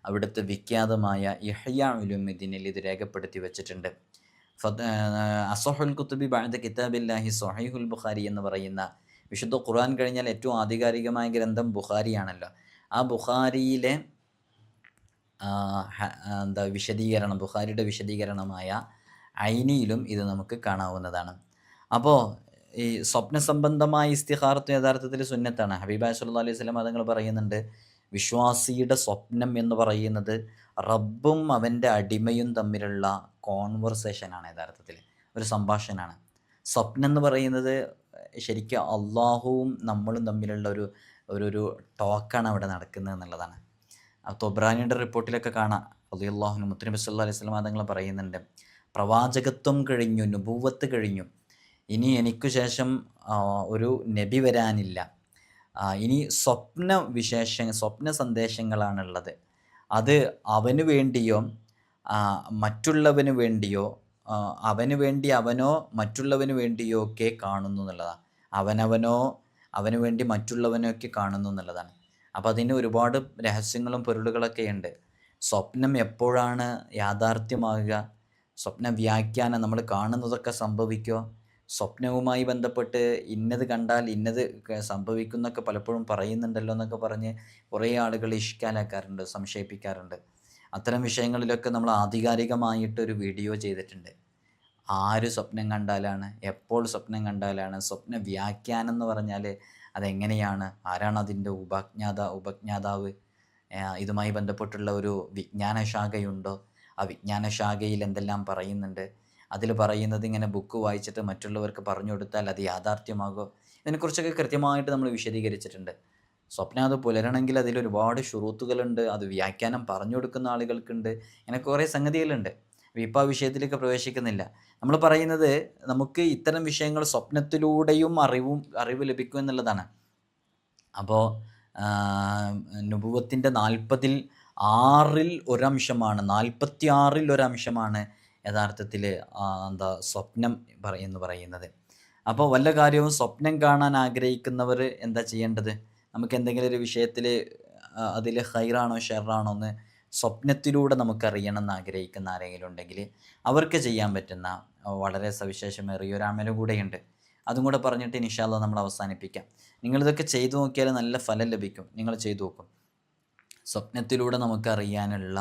അവിടുത്തെ വിഖ്യാതമായ ഇഹ്യാ ഉലൂമുദ്ദീനിൽ ഇത് രേഖപ്പെടുത്തി വെച്ചിട്ടുണ്ട്. അസ്സഹുൽ കുത്തുബി ബഅദ കിതാബില്ലാഹി സ്വഹീഹുൽ ബുഖാരി എന്ന് പറയുന്ന വിശുദ്ധ ഖുർആൻ കഴിഞ്ഞാൽ ഏറ്റവും ആധികാരികമായ ഗ്രന്ഥം ബുഖാരിയാണല്ലോ. ആ ബുഖാരിയിലെ വിശദീകരണം, ബുഖാരിയുടെ വിശദീകരണമായ ഐനിയിലും ഇത് നമുക്ക് കാണാവുന്നതാണ്. അപ്പോൾ ഈ സ്വപ്ന സംബന്ധമായ ഇസ്തിഖാറത്ത് യഥാർത്ഥത്തിൽ സുന്നത്താണ്. ഹബീബായ സല്ലല്ലാഹു അലൈഹി വസല്ലം തങ്ങൾ പറയുന്നുണ്ട്, വിശ്വാസിയുടെ സ്വപ്നം എന്ന് പറയുന്നത് റബ്ബും അവൻ്റെ അടിമയും തമ്മിലുള്ള കോൺവെർസേഷനാണ്, യഥാർത്ഥത്തിൽ ഒരു സംഭാഷണമാണ്. സ്വപ്നം എന്ന് പറയുന്നത് ശരിക്കും അള്ളാഹുവും നമ്മളും തമ്മിലുള്ള ഒരു ടോക്കാണ് അവിടെ നടക്കുന്നത് എന്നുള്ളതാണ്. തൊബ്രാനിയുടെ റിപ്പോർട്ടിലൊക്കെ കാണാം, റളിയല്ലാഹു മുത്ത് നബി സല്ലല്ലാഹു അലൈഹി വസല്ലം തങ്ങൾ പറയുന്നുണ്ട്, പ്രവാചകത്വം കഴിഞ്ഞു, നുബുവത്ത് കഴിഞ്ഞു, ഇനി എനിക്കു ശേഷം ഒരു നബി വരാനില്ല, ഇനി സ്വപ്ന സന്ദേശങ്ങളാണുള്ളത്. അത് അവന് വേണ്ടിയോ മറ്റുള്ളവന് വേണ്ടിയോ, അവന് വേണ്ടി അവനോ മറ്റുള്ളവന് വേണ്ടിയോ ഒക്കെ കാണുന്നു എന്നുള്ളതാണ്. അവന് വേണ്ടി മറ്റുള്ളവനോ ഒക്കെ കാണുന്നു എന്നുള്ളതാണ്. അപ്പോൾ അതിന് ഒരുപാട് രഹസ്യങ്ങളും പൊരുളുകളൊക്കെ ഉണ്ട്. സ്വപ്നം എപ്പോഴാണ് യാഥാർത്ഥ്യമാകുക, സ്വപ്ന വ്യാഖ്യാനം നമ്മൾ കാണുന്നതൊക്കെ സംഭവിക്കുക, സ്വപ്നവുമായി ബന്ധപ്പെട്ട് ഇന്നത് കണ്ടാൽ ഇന്നത് സംഭവിക്കുന്നൊക്കെ പലപ്പോഴും പറയുന്നുണ്ടല്ലോ എന്നൊക്കെ പറഞ്ഞ് കുറേ ആളുകൾ ഇഷ്കാലാക്കാറുണ്ട്, സംശയിപ്പിക്കാറുണ്ട്. അത്തരം വിഷയങ്ങളിലൊക്കെ നമ്മൾ ആധികാരികമായിട്ടൊരു വീഡിയോ ചെയ്തിട്ടുണ്ട്. ആര് സ്വപ്നം കണ്ടാലാണ്, എപ്പോൾ സ്വപ്നം കണ്ടാലാണ്, സ്വപ്ന വ്യാഖ്യാനം എന്ന് പറഞ്ഞാൽ അതെങ്ങനെയാണ്, ആരാണ് അതിൻ്റെ ഉപജ്ഞാതാവ്, ഇതുമായി ബന്ധപ്പെട്ടുള്ള ഒരു വിജ്ഞാനശാഖയുണ്ടോ, ആ വിജ്ഞാനശാഖയിൽ എന്തെല്ലാം പറയുന്നുണ്ട്, അതിൽ പറയുന്നത് ഇങ്ങനെ ബുക്ക് വായിച്ചിട്ട് മറ്റുള്ളവർക്ക് പറഞ്ഞു കൊടുത്താൽ അത് യാഥാർത്ഥ്യമാകുമോ, ഇതിനെക്കുറിച്ചൊക്കെ കൃത്യമായിട്ട് നമ്മൾ വിശദീകരിച്ചിട്ടുണ്ട്. സ്വപ്നം അത് പുലരണമെങ്കിൽ അതിലൊരുപാട് ഷുറൂത്തുകളുണ്ട്, അത് വ്യാഖ്യാനം പറഞ്ഞു കൊടുക്കുന്ന ആളുകൾക്കുണ്ട്, ഇങ്ങനെ കുറേ സംഗതികളുണ്ട്. ഇപ്പോൾ ആ വിഷയത്തിലേക്ക് പ്രവേശിക്കുന്നില്ല. നമ്മൾ പറയുന്നത് നമുക്ക് ഇത്തരം വിഷയങ്ങൾ സ്വപ്നത്തിലൂടെയും അറിവ് ലഭിക്കും എന്നുള്ളതാണ്. അപ്പോൾ നുബുവത്തിൻ്റെ 46-ൽ ഒരംശമാണ്, 46-ൽ ഒരംശമാണ് യഥാർത്ഥത്തിൽ സ്വപ്നം എന്ന് പറയുന്നത്. അപ്പോൾ വല്ല കാര്യവും സ്വപ്നം കാണാൻ ആഗ്രഹിക്കുന്നവർ എന്താ ചെയ്യേണ്ടത്, നമുക്ക് എന്തെങ്കിലും ഒരു വിഷയത്തിൽ അതിൽ ഹൈറാണോ ഷെറാണോ എന്ന് സ്വപ്നത്തിലൂടെ നമുക്കറിയണം എന്ന് ആഗ്രഹിക്കുന്ന ആരെങ്കിലും ഉണ്ടെങ്കിൽ അവർക്ക് ചെയ്യാൻ പറ്റുന്ന വളരെ സവിശേഷമേറിയ ഒരു അമല് കൂടെയുണ്ട്. അതും കൂടെ പറഞ്ഞിട്ട് ഇൻഷാ അല്ലാഹ് നമ്മൾ അവസാനിപ്പിക്കാം. നിങ്ങളിതൊക്കെ ചെയ്തു നോക്കിയാൽ നല്ല ഫലം ലഭിക്കും. നിങ്ങൾ ചെയ്തു നോക്കും. സ്വപ്നത്തിലൂടെ നമുക്കറിയാനുള്ള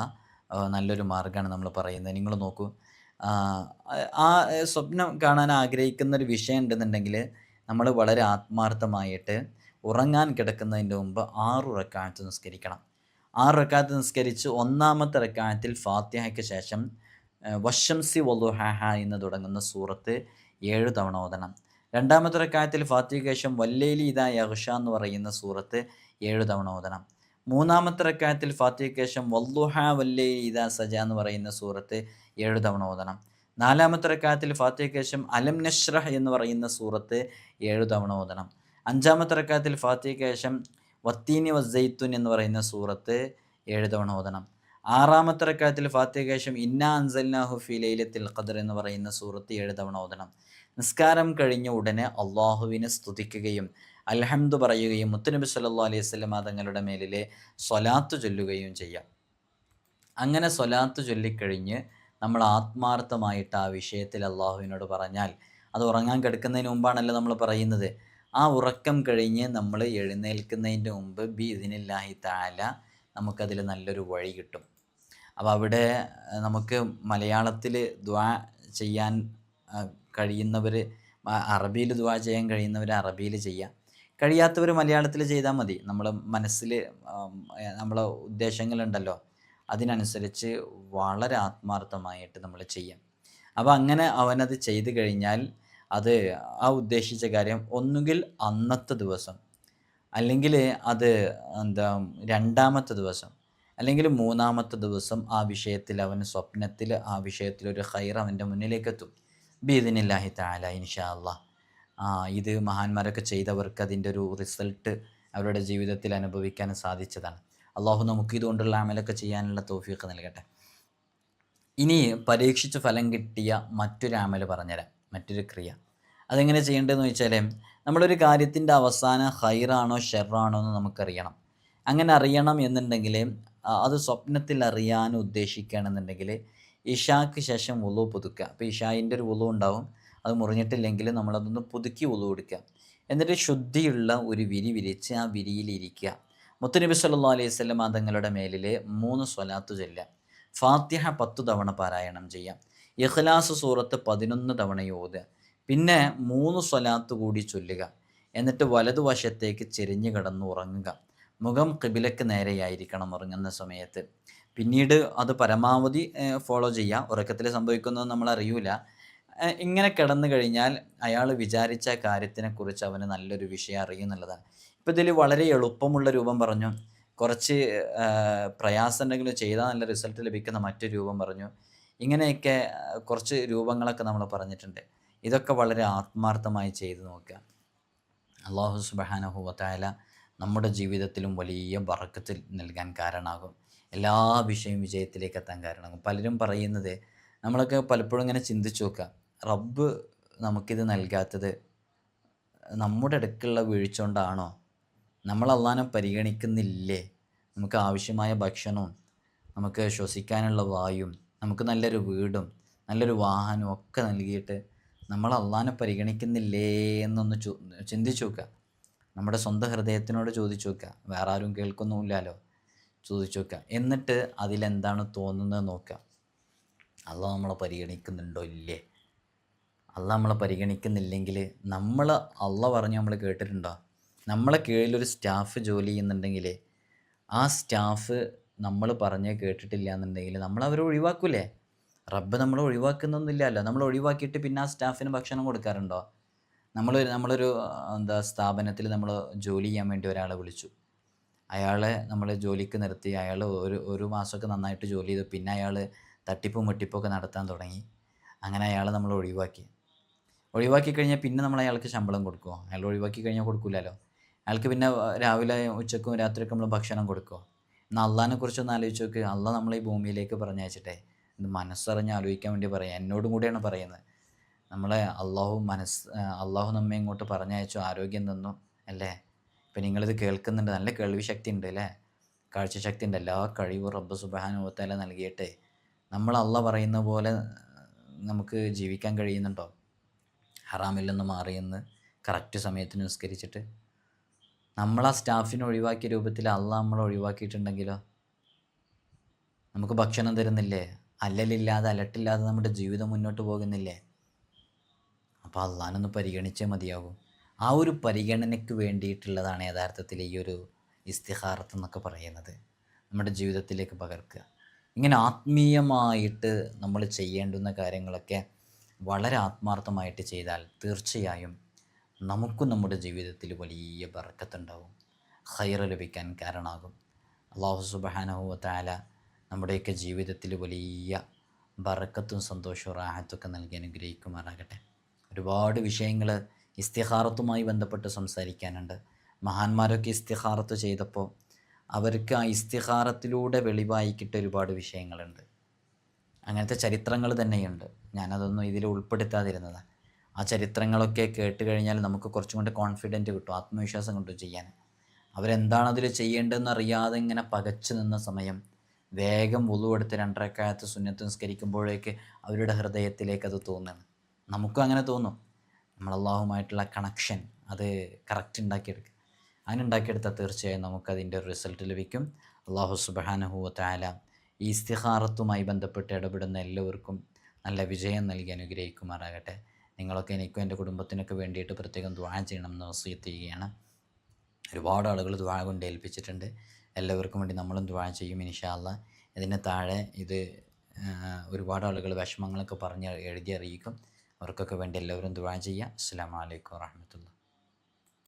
നല്ലൊരു മാർഗ്ഗമാണ് നമ്മൾ പറയുന്നത്. നിങ്ങൾ നോക്കൂ, ആ സ്വപ്നം കാണാൻ ആഗ്രഹിക്കുന്ന ഒരു വിഷയം ഉണ്ടെന്നുണ്ടെങ്കിൽ നമ്മൾ വളരെ ആത്മാർത്ഥമായിട്ട് ഉറങ്ങാൻ കിടക്കുന്നതിൻ്റെ മുമ്പ് 6 റക്അത്ത് നിസ്കരിക്കണം. 6 റക്അത്ത് നിസ്കരിച്ച് ഒന്നാമത്തെ റക്അത്തിൽ ഫാത്തിഹയ്ക്ക് ശേഷം വശംസി വളുഹാഹ എന്ന് തുടങ്ങുന്ന സൂറത്ത് 7 തവണ ഓതണം. രണ്ടാമത്തെ റക്അത്തിൽ ഫാത്തിഹയ്ക്ക് ശേഷം വല്ലൈലി ഇദാ യഗ്ഷ എന്ന് പറയുന്ന സൂറത്ത് 7 തവണ ഓതണം. മൂന്നാമത്തെ റക്അത്തിൽ ഫാത്തിഹയ്ക്ക് ശേഷം വല്ലുഹാ വല്ലൈലി ഇദാ സജ എന്ന് പറയുന്ന സൂറത്ത് 7 തവണ ഓതണം. നാലാമത്തെ റക്അത്തിൽ ഫാത്തിഹയ്ക്ക് ശേഷം അലം നശ്റഹ് എന്ന് പറയുന്ന സൂറത്ത് 7 തവണ ഓതണം. അഞ്ചാമത്തെ റക്അത്തിൽ ഫാത്തിഹയ്ക്ക് ശേഷം വത്തീനി വസ്സൈത്തുൻ എന്ന് പറയുന്ന സൂറത്ത് 7 തവണ ഓതണം. ആറാമത്തെ റക്അത്തിൽ ഫാത്തിഹയ്ക്ക് ശേഷം ഇന്നാ അൻസൽനാഹു ഫീ ലൈലത്തിൽ ഖദ്ർ എന്ന് പറയുന്ന സൂറത്ത് 7 തവണ ഓതണം. നിസ്കാരം കഴിഞ്ഞ ഉടനെ അള്ളാഹുവിനെ സ്തുതിക്കുകയും അൽഹംദു പറയുകയും മുത്തുനബി സല്ലല്ലാഹു അലൈഹി വസല്ലം തങ്ങളുടെ മേലിലെ സ്വലാത്ത് ചൊല്ലുകയും ചെയ്യാം. അങ്ങനെ സ്വലാത്ത് ചൊല്ലിക്കഴിഞ്ഞ് നമ്മൾ ആത്മാർത്ഥമായിട്ട് ആ വിഷയത്തിൽ അള്ളാഹുവിനോട് പറഞ്ഞാൽ, അത് ഉറങ്ങാൻ കിടക്കുന്നതിന് മുമ്പാണല്ലോ നമ്മൾ പറയുന്നത്, ആ ഉറക്കം കഴിഞ്ഞ് നമ്മൾ എഴുന്നേൽക്കുന്നതിൻ്റെ മുമ്പ് ബിഇദ്നില്ലാഹി തആല നമുക്കതിൽ നല്ലൊരു വഴി കിട്ടും. അപ്പോൾ അവിടെ നമുക്ക് മലയാളത്തിൽ ദുആ ചെയ്യാൻ കഴിയുന്നവർ അറബിയിൽ ദുആ ചെയ്യാൻ കഴിയുന്നവർ അറബിയിൽ ചെയ്യാം, കഴിയാത്തവർ മലയാളത്തിൽ ചെയ്താൽ മതി. നമ്മൾ മനസ്സിൽ നമ്മളെ ഉദ്ദേശങ്ങളുണ്ടല്ലോ, അതിനനുസരിച്ച് വളരെ ആത്മാർത്ഥമായിട്ട് നമ്മൾ ചെയ്യാം. അപ്പോൾ അങ്ങനെ അവനത് ചെയ്തു കഴിഞ്ഞാൽ അത് ആ ഉദ്ദേശിച്ച കാര്യം ഒന്നുകിൽ അന്നത്തെ ദിവസം, അല്ലെങ്കിൽ അത് രണ്ടാമത്തെ ദിവസം, അല്ലെങ്കിൽ മൂന്നാമത്തെ ദിവസം ആ വിഷയത്തിൽ അവൻ സ്വപ്നത്തിൽ ആ വിഷയത്തിലൊരു ഖൈർ അവൻ്റെ മുന്നിലേക്ക് എത്തും ബിഇദ്നില്ലാഹി തആല ഇൻഷാ അല്ലാഹ്. ഇത് മഹാന്മാരൊക്കെ ചെയ്തവർക്ക് അതിൻ്റെ ഒരു റിസൾട്ട് അവരുടെ ജീവിതത്തിൽ അനുഭവിക്കാൻ സാധിച്ചതാണ്. അള്ളാഹു നമുക്ക് ഇതുകൊണ്ടുള്ള അമലൊക്കെ ചെയ്യാനുള്ള തൗഫീഖ് നൽകട്ടെ. ഇനി പരീക്ഷിച്ച് ഫലം കിട്ടിയ മറ്റൊരു അമൽ പറഞ്ഞുതരാം, മറ്റൊരു ക്രിയ. അതെങ്ങനെ ചെയ്യേണ്ടതെന്ന് വെച്ചാൽ, നമ്മളൊരു കാര്യത്തിൻ്റെ അവസാനം ഹൈറാണോ ഷെറാണോ എന്ന് നമുക്കറിയണം. അങ്ങനെ അറിയണം എന്നുണ്ടെങ്കിൽ, അത് സ്വപ്നത്തിൽ അറിയാൻ ഉദ്ദേശിക്കുകയാണെന്നുണ്ടെങ്കിൽ ഇഷാക്ക് ശേഷം വുളു പുതുക്കുക. അപ്പോൾ ഇഷായിൻ്റെ ഒരു വുളു ഉണ്ടാവും, അത് മുറിഞ്ഞിട്ടില്ലെങ്കിൽ നമ്മളതൊന്ന് പുതുക്കി വുളു എടുക്കുക. എന്നിട്ട് ശുദ്ധിയുള്ള ഒരു വിരി വിരിച്ച് ആ വിരിയിലിരിക്കുക. മുത്തുനബി സല്ലല്ലാഹു അലൈഹി വസല്ലം തങ്ങളുടെ മേലിൽ 3 സ്വലാത്ത് ചൊല്ലുക. ഫാത്തിഹ 10 തവണ പാരായണം ചെയ്യാം. ഇഖ്ലാസ് സൂറത്ത് 11 തവണ ഓതുക. പിന്നെ 3 സ്വലാത്ത് കൂടി ചൊല്ലുക. എന്നിട്ട് വലതുവശത്തേക്ക് ചെരിഞ്ഞു കിടന്ന് ഉറങ്ങുക. മുഖം ഖിബിലക്ക് നേരെയായിരിക്കണം ഉറങ്ങുന്ന സമയത്ത്. പിന്നീട് അത് പരമാവധി ഫോളോ ചെയ്യുക. ഉറക്കത്തിൽ സംഭവിക്കുന്നത് നമ്മളറിയൂല. ഇങ്ങനെ കിടന്നു കഴിഞ്ഞാൽ അയാൾ വിചാരിച്ച കാര്യത്തിനെക്കുറിച്ച് അവന് നല്ലൊരു വിഷയം അറിയുന്നുള്ളതാണ്. ഇപ്പോൾ ഇതിൽ വളരെ എളുപ്പമുള്ള രൂപം പറഞ്ഞു, കുറച്ച് പ്രയാസമുണ്ടെങ്കിലും ചെയ്താൽ നല്ല റിസൾട്ട് ലഭിക്കുന്ന മറ്റൊരു രൂപം പറഞ്ഞു. ഇങ്ങനെയൊക്കെ കുറച്ച് രൂപങ്ങളൊക്കെ നമ്മൾ പറഞ്ഞിട്ടുണ്ട്. ഇതൊക്കെ വളരെ ആത്മാർത്ഥമായി ചെയ്ത് നോക്കുക. അല്ലാഹു സുബ്ഹാനഹു വ തആല നമ്മുടെ ജീവിതത്തിലും വലിയ ബറക്കത്ത് നൽകാൻ കാരണമാകും. എല്ലാ വിഷയവും വിജയത്തിലേക്ക് എത്താൻ കാരണമാകും. പലരും പറയുന്നത്, നമ്മളൊക്കെ പലപ്പോഴും ഇങ്ങനെ ചിന്തിച്ച് നോക്കുക, റബ്ബ് നമുക്കിത് നൽകാത്തത് നമ്മുടെ അടുക്കുള്ള വീഴ്ച കൊണ്ടാണോ? നമ്മൾ അള്ളാഹനെ പരിഗണിക്കുന്നില്ലേ? നമുക്ക് ആവശ്യമായ ഭക്ഷണവും നമുക്ക് ശ്വസിക്കാനുള്ള വായും നമുക്ക് നല്ലൊരു വീടും നല്ലൊരു വാഹനവും ഒക്കെ നൽകിയിട്ട് നമ്മൾ അള്ളാഹനെ പരിഗണിക്കുന്നില്ലേ എന്നൊന്ന് ചിന്തിച്ചു നോക്കുക. നമ്മുടെ സ്വന്തം ഹൃദയത്തിനോട് ചോദിച്ചു നോക്കുക. വേറെ ആരും കേൾക്കുന്നുമില്ലല്ലോ. ചോദിച്ചു നോക്കുക. എന്നിട്ട് അതിലെന്താണ് തോന്നുന്നത് നോക്കുക. അള്ളാഹ് നമ്മളെ പരിഗണിക്കുന്നുണ്ടോ ഇല്ലേ? അള്ളാഹ് നമ്മളെ പരിഗണിക്കുന്നില്ലെങ്കിൽ അള്ളാഹ് പറഞ്ഞ് നമ്മൾ കേട്ടിട്ടുണ്ടോ? നമ്മളെ കീഴിലൊരു സ്റ്റാഫ് ജോലി ചെയ്യുന്നുണ്ടെങ്കിൽ ആ സ്റ്റാഫ് നമ്മൾ പറഞ്ഞ് കേട്ടിട്ടില്ല എന്നുണ്ടെങ്കിൽ നമ്മളവരെ ഒഴിവാക്കൂലേ? റബ്ബ് നമ്മളെ ഒഴിവാക്കുന്നൊന്നുമില്ലല്ലോ. നമ്മൾ ഒഴിവാക്കിയിട്ട് പിന്നെ ആ സ്റ്റാഫിന് ഭക്ഷണം കൊടുക്കാറുണ്ടോ? നമ്മളൊരു സ്ഥാപനത്തിൽ നമ്മൾ ജോലി ചെയ്യാൻ വേണ്ടി ഒരാളെ വിളിച്ചു. അയാളെ നമ്മൾ ജോലിക്ക് നിർത്തി. അയാൾ ഒരു മാസമൊക്കെ നന്നായിട്ട് ജോലി ചെയ്തു. പിന്നെ അയാൾ തട്ടിപ്പും വെട്ടിപ്പൊക്കെ നടത്താൻ തുടങ്ങി. അങ്ങനെ അയാളെ നമ്മൾ ഒഴിവാക്കി കഴിഞ്ഞാൽ പിന്നെ നമ്മൾ അയാൾക്ക് ശമ്പളം കൊടുക്കുമോ? അയാൾ ഒഴിവാക്കി കഴിഞ്ഞാൽ കൊടുക്കില്ലല്ലോ. അയാൾക്ക് പിന്നെ രാവിലെ ഉച്ചക്കും രാത്രിയൊക്കെ നമ്മൾ ഭക്ഷണം കൊടുക്കുമോ? എന്നാൽ അള്ളാഹിനെ കുറിച്ചൊന്ന് ആലോചിച്ച് നോക്ക്. അള്ളാഹ് നമ്മളെ ഈ ഭൂമിയിലേക്ക് പറഞ്ഞയച്ചിട്ടെ ഇത് മനസ്സറിഞ്ഞ് ആലോചിക്കാൻ വേണ്ടി പറയാം. എന്നോടും കൂടിയാണ് പറയുന്നത്. നമ്മളെ അള്ളാഹു നമ്മെ ഇങ്ങോട്ട് പറഞ്ഞയച്ചു, ആരോഗ്യം തന്നു അല്ലേ? ഇപ്പം നിങ്ങളിത് കേൾക്കുന്നുണ്ട്, നല്ല കേൾവി ശക്തി ഉണ്ട് അല്ലേ? കാഴ്ചശക്തി ഉണ്ട്. എല്ലാ കഴിവും റബ്ബ് സുബ്ഹാനഹു വ തആല നൽകിയിട്ട് നമ്മൾ അള്ളാഹ് പറയുന്ന പോലെ നമുക്ക് ജീവിക്കാൻ കഴിയുന്നുണ്ടോ? ഹറാമിൽ നിന്ന് മാറിയെന്ന് കറക്റ്റ് സമയത്തിന് നിസ്കരിച്ചിട്ട് നമ്മൾ ആ സ്റ്റാഫിനെ ഒഴിവാക്കിയ രൂപത്തിൽ അള്ളാഹ് നമ്മളെ ഒഴിവാക്കിയിട്ടുണ്ടെങ്കിലോ? നമുക്ക് ഭക്ഷണം തരുന്നില്ലേ? അല്ലലില്ലാതെ അലട്ടില്ലാതെ നമ്മുടെ ജീവിതം മുന്നോട്ട് പോകുന്നില്ലേ? അപ്പോൾ അള്ളാഹനൊന്ന് പരിഗണിച്ചേ മതിയാകും. ആ ഒരു പരിഗണനയ്ക്ക് വേണ്ടിയിട്ടുള്ളതാണ് യഥാർത്ഥത്തിൽ ഈ ഒരു ഇസ്തിഖാറത്ത് എന്നൊക്കെ പറയുന്നത്. നമ്മുടെ ജീവിതത്തിലേക്ക് പകർക്കുക. ഇങ്ങനെ ആത്മീയമായിട്ട് നമ്മൾ ചെയ്യേണ്ടുന്ന കാര്യങ്ങളൊക്കെ വളരെ ആത്മാർത്ഥമായിട്ട് ചെയ്താൽ തീർച്ചയായും നമുക്കും നമ്മുടെ ജീവിതത്തിൽ വലിയ ബറക്കത്തുണ്ടാവും, ഖൈറ് ലഭിക്കാൻ കാരണമാകും. അല്ലാഹു സുബ്ഹാനഹു വ തആല നമ്മുടെയൊക്കെ ജീവിതത്തിൽ വലിയ ബറക്കത്തും സന്തോഷവും റാഹത്തൊക്കെ നൽകി അനുഗ്രഹിക്കുമാറാകട്ടെ. ഒരുപാട് വിഷയങ്ങൾ ഇസ്തിഖാറത്തുമായി ബന്ധപ്പെട്ട് സംസാരിക്കാനുണ്ട്. മഹാന്മാരൊക്കെ ഇസ്തിഖാറത്ത് ചെയ്തപ്പോൾ അവർക്ക് ആ ഇസ്തിഖാറത്തിലൂടെ വെളിവായി കിട്ടിയ ഒരുപാട് വിഷയങ്ങളുണ്ട്. അങ്ങനത്തെ ചരിത്രങ്ങൾ തന്നെയുണ്ട്. ഞാനതൊന്നും ഇതിൽ ഉൾപ്പെടുത്താതിരുന്നതാണ്. ആ ചരിത്രങ്ങളൊക്കെ കേട്ട് കഴിഞ്ഞാൽ നമുക്ക് കുറച്ചും കൂടി കോൺഫിഡൻറ്റ് കിട്ടും, ആത്മവിശ്വാസം കിട്ടും ചെയ്യാൻ. അവരെന്താണ് അതിൽ ചെയ്യേണ്ടതെന്ന് അറിയാതെ ഇങ്ങനെ പകച്ചു നിന്ന സമയം വേഗം വുളു എടുത്ത് 2 റക്അത്ത് സുന്നത്ത് നിസ്കരിക്കുമ്പോഴേക്ക് അവരുടെ ഹൃദയത്തിലേക്ക് അത് തോന്നുകയാണ്. നമുക്കും അങ്ങനെ തോന്നും. നമ്മൾ അള്ളാഹുമായിട്ടുള്ള കണക്ഷൻ അത് കറക്റ്റ് ഉണ്ടാക്കിയെടുക്കുക. അങ്ങനെ ഉണ്ടാക്കിയെടുത്താൽ തീർച്ചയായും നമുക്കതിൻ്റെ ഒരു റിസൾട്ട് ലഭിക്കും. അല്ലാഹു സുബ്ഹാനഹു വ തആല ഈ ഇസ്തിഖാറത്തുമായി ബന്ധപ്പെട്ട് ഇടപെടുന്ന എല്ലാവർക്കും നല്ല വിജയം നൽകി അനുഗ്രഹിക്കുമാറാകട്ടെ. നിങ്ങളൊക്കെ എനിക്കും എൻ്റെ കുടുംബത്തിനൊക്കെ വേണ്ടിയിട്ട് പ്രത്യേകം ദുആ ചെയ്യണമെന്ന് വസിയത്ത് ചെയ്യുകയാണ്. ഒരുപാട് ആളുകൾ ദുആ കൊണ്ട് ഏൽപ്പിച്ചിട്ടുണ്ട്. എല്ലാവർക്കും വേണ്ടി നമ്മളും ദുആ ചെയ്യും ഇൻഷാ അല്ലാഹ്. ഇതിന് താഴെ ഒരുപാട് ആളുകൾ വിഷമങ്ങളൊക്കെ പറഞ്ഞ് എഴുതി അറിയിക്കും. അവർക്കൊക്കെ വേണ്ടി എല്ലാവരും ദുആ ചെയ്യുക. അസ്സലാമു അലൈക്കും വറഹ്മത്തുള്ളാഹി.